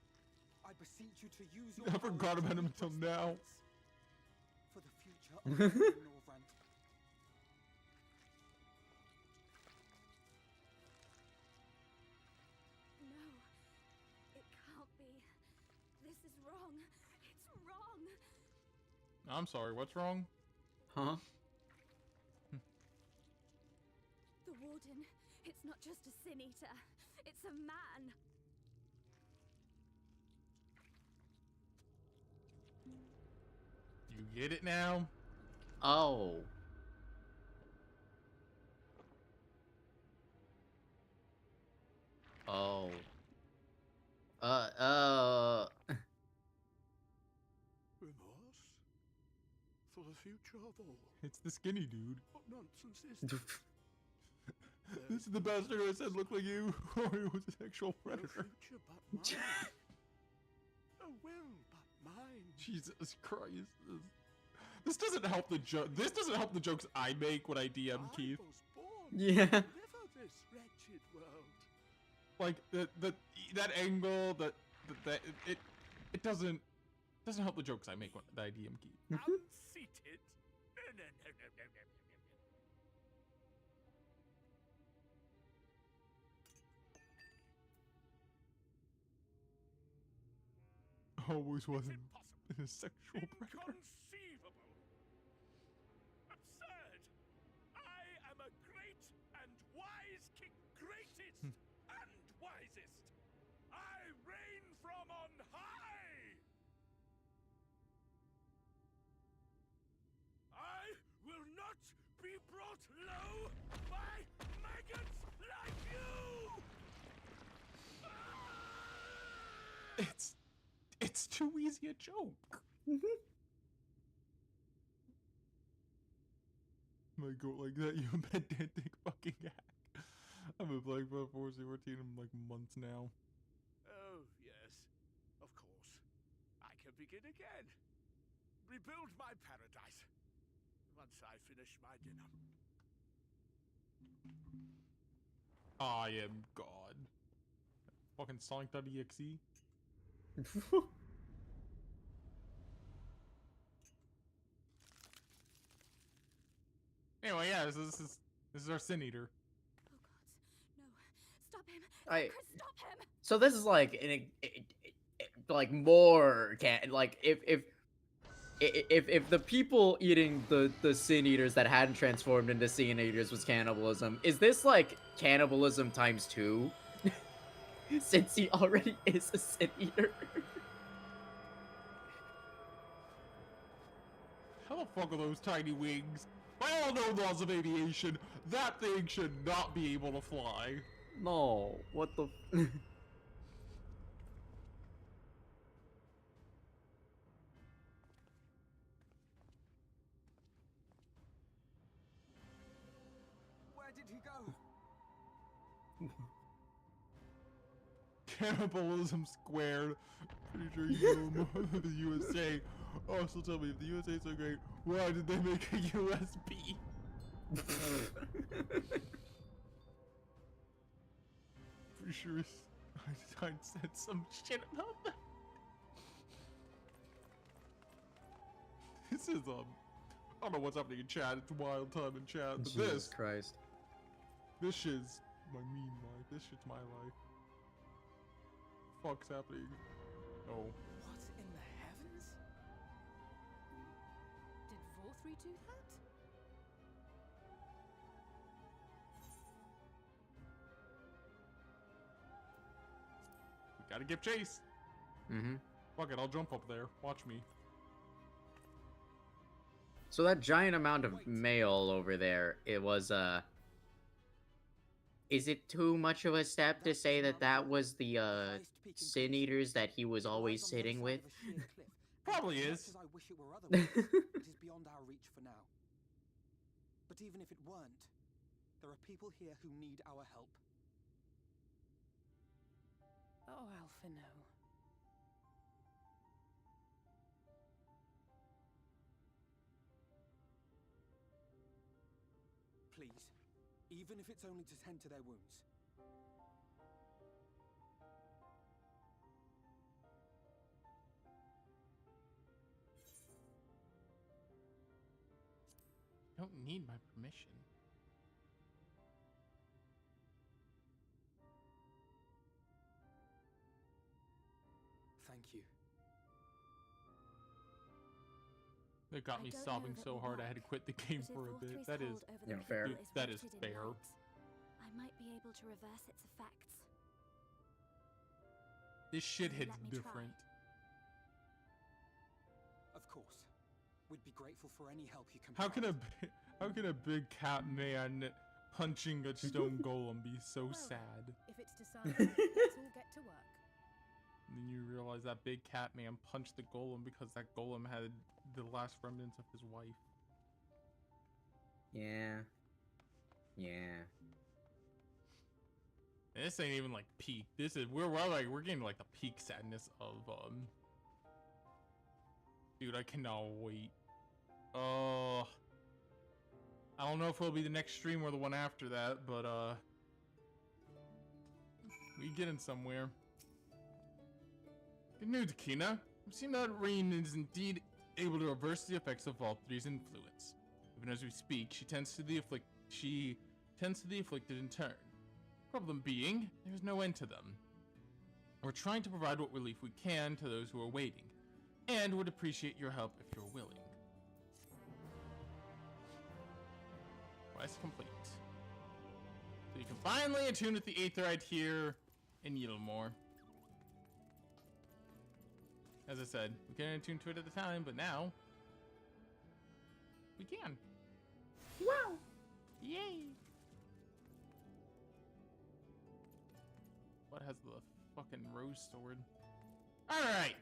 I beseech you to use your I forgot about him until now. For the future of Norvrant. No, it can't be. This is wrong. It's wrong. I'm sorry, what's wrong? Huh? The Warden, it's not just a Sin Eater. It's a man. You get it now? Oh. Oh. Remorse? For the future of all. It's the skinny dude. What nonsense is this? This is the bastard who said look like you, or he was a sexual predator. No future but mine. No will but mine. Jesus Christ. This doesn't help the joke. This doesn't help the jokes I make when I DM Keith. Yeah. Deliver this wretched world. Like that angle, it doesn't help the jokes I make when I DM Keith. Unseated? No. Always wasn't a sexual predator. Inconceivable. Absurd. I am a great and wise king. Greatest and wisest. I reign from on high. I will not be brought low by maggots like you. It's too easy a joke. My go like that, you pedantic fucking hack. I've been playing Final Fantasy 14 in like months now. Oh, yes. Of course. I can begin again. Rebuild my paradise. Once I finish my dinner. I am God. Fucking Sonic.exe. Anyway, yeah, this is our Sin Eater. No, stop him. I- Chris, stop him. So this is like like more like if the people eating the Sin Eaters that hadn't transformed into Sin Eaters was cannibalism, is this like cannibalism times 2? Since he already is a Sin Eater. How the fuck are those tiny wings? By all known laws of aviation, that thing should not be able to fly. No, what the did he go? Cannibalism squared. Pretty sure you know more than the USA. Also tell me, if the USA is so great, why did they make a USB? Pretty sure Einstein said some shit about that. This is I don't know what's happening in chat. It's wild time in chat. But Jesus Christ. This shit's my meme life. This shit's my life. Fuck's happening? Oh. What in the heavens? Did Vorthree do that? We gotta give chase. Mm-hmm. Fuck it, I'll jump up there. Watch me. So that giant amount of mail over there, it was, is it too much of a step to say that that was the, Sin Eaters that he was always sitting with? Probably is. I wish it were otherwise, it is beyond our reach for now. But even if it weren't, there are people here who need our help. Oh, Alphino. Please, even if it's only to tend to their wounds. Don't need my permission. Thank you. It got me sobbing so hard I had to quit the game for a bit. That is, fair. dude, that is fair. I might be able to reverse its effects. This shit hits Let me try. different. Of course. We'd be grateful for any help you can How can provide. how can a big cat man punching a stone golem be so Well, sad? If it's decided, let's all get to work. And then you realize that big cat man punched the golem because that golem had the last remnants of his wife. Yeah. Yeah. And this ain't even like peak. This is we're getting like the peak sadness of Dude, I cannot wait. Oh, I don't know if it'll be the next stream or the one after that, but we getting somewhere. Good news, Kina. We've seen that Rain is indeed able to reverse the effects of Valtry's influence. Even as we speak, she tends to the afflicted in turn. Problem being, there's no end to them. We're trying to provide what relief we can to those who are waiting, and would appreciate your help if you're willing. Quest complete. So you can finally attune with the Aetheryte here in Yieldmore. As I said, we couldn't attune to it at the time, but now we can. Wow! Yay! What has the fucking rose sword? Alright!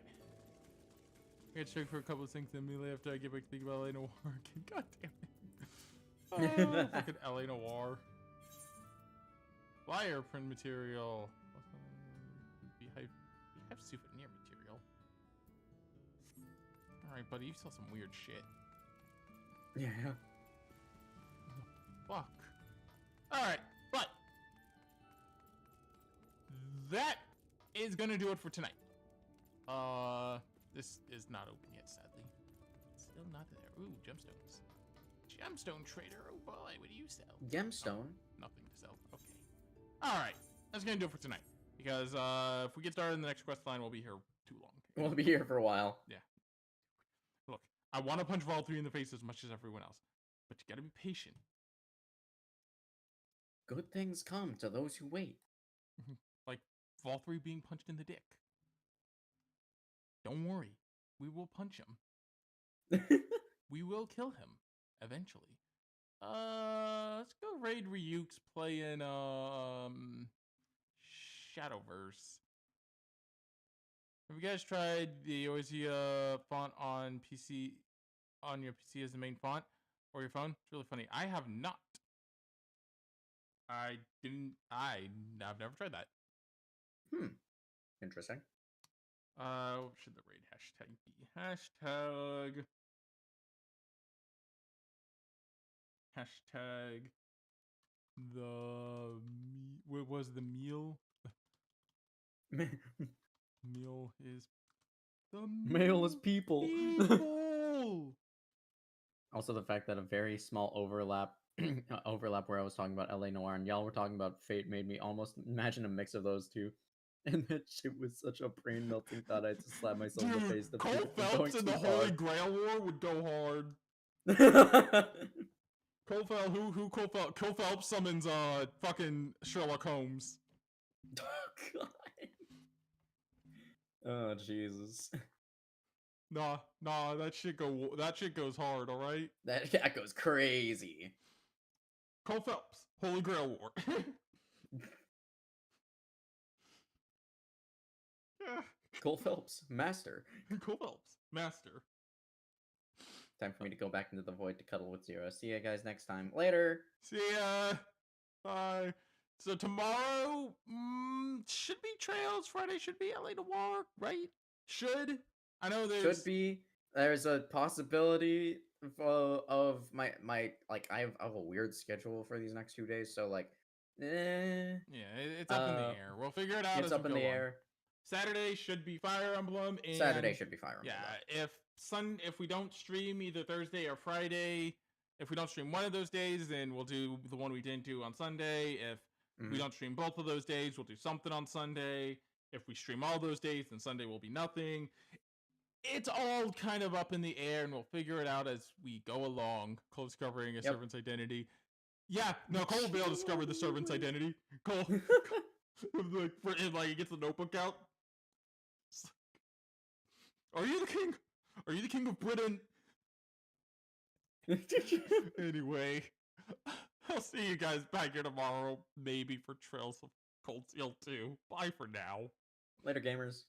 I gotta check for a couple of things immediately after I get back to think about LA Noir again. God damn it. Oh, fucking LA Noir. Flyer print material. Beehive souvenir material. Alright, buddy, you sell some weird shit. Yeah. Fuck. Alright, but that is gonna do it for tonight. This is not open yet, sadly. Still not there. Ooh, gemstones. Gemstone trader. Oh boy, what do you sell? Gemstone? Oh, nothing to sell. Okay. Alright, that's gonna do it for tonight. Because if we get started in the next quest line, we'll be here too long. We'll be here for a while. Yeah. Look, I want to punch Valtryek in the face as much as everyone else, but you gotta be patient. Good things come to those who wait. Like Valtryek being punched in the dick. Don't worry, we will punch him. We will kill him eventually. Let's go raid Ryuk's playing Shadowverse. Have you guys tried the Oisia font on PC, on your PC as the main font or your phone? It's really funny. I have not. I've never tried that. Interesting. What should the raid hashtag be? Hashtag what was the meal? Meal is the Male is people. people. Also, the fact that a very small overlap where I was talking about LA Noire and y'all were talking about Fate made me almost imagine a mix of those two. And that shit was such a brain melting thought. I had to slap myself in the face. Dude, Cole Phelps in the Holy Grail War would go hard. Who Cole Phelps? Cole Phelps summons fucking Sherlock Holmes. Oh god. Oh Jesus. Nah, that shit goes hard, alright? That goes crazy. Cole Phelps, Holy Grail War. Cole Phelps, master. Cole Phelps, master. Time for me to go back into the void to cuddle with Zero. See you guys next time. Later. See ya. Bye. So tomorrow should be Trails. Friday should be LA Noire, right? Should. I know there's... Should be. There's a possibility of my like I have a weird schedule for these next 2 days, so like yeah, it's up in the air. We'll figure it out. It's up in the air. Saturday should be Fire Emblem. And Saturday should be Fire Emblem. Yeah, if we don't stream either Thursday or Friday, if we don't stream one of those days, then we'll do the one we didn't do on Sunday. If we don't stream both of those days, we'll do something on Sunday. If we stream all those days, then Sunday will be nothing. It's all kind of up in the air, and we'll figure it out as we go along. Cole's covering a servant's identity. Yeah, no, Cole will be able to discover the servant's identity. Cole, like he gets the notebook out. Are you the king? Are you the king of Britain? Anyway, I'll see you guys back here tomorrow, maybe for Trails of Cold Steel 2. Bye for now. Later, gamers.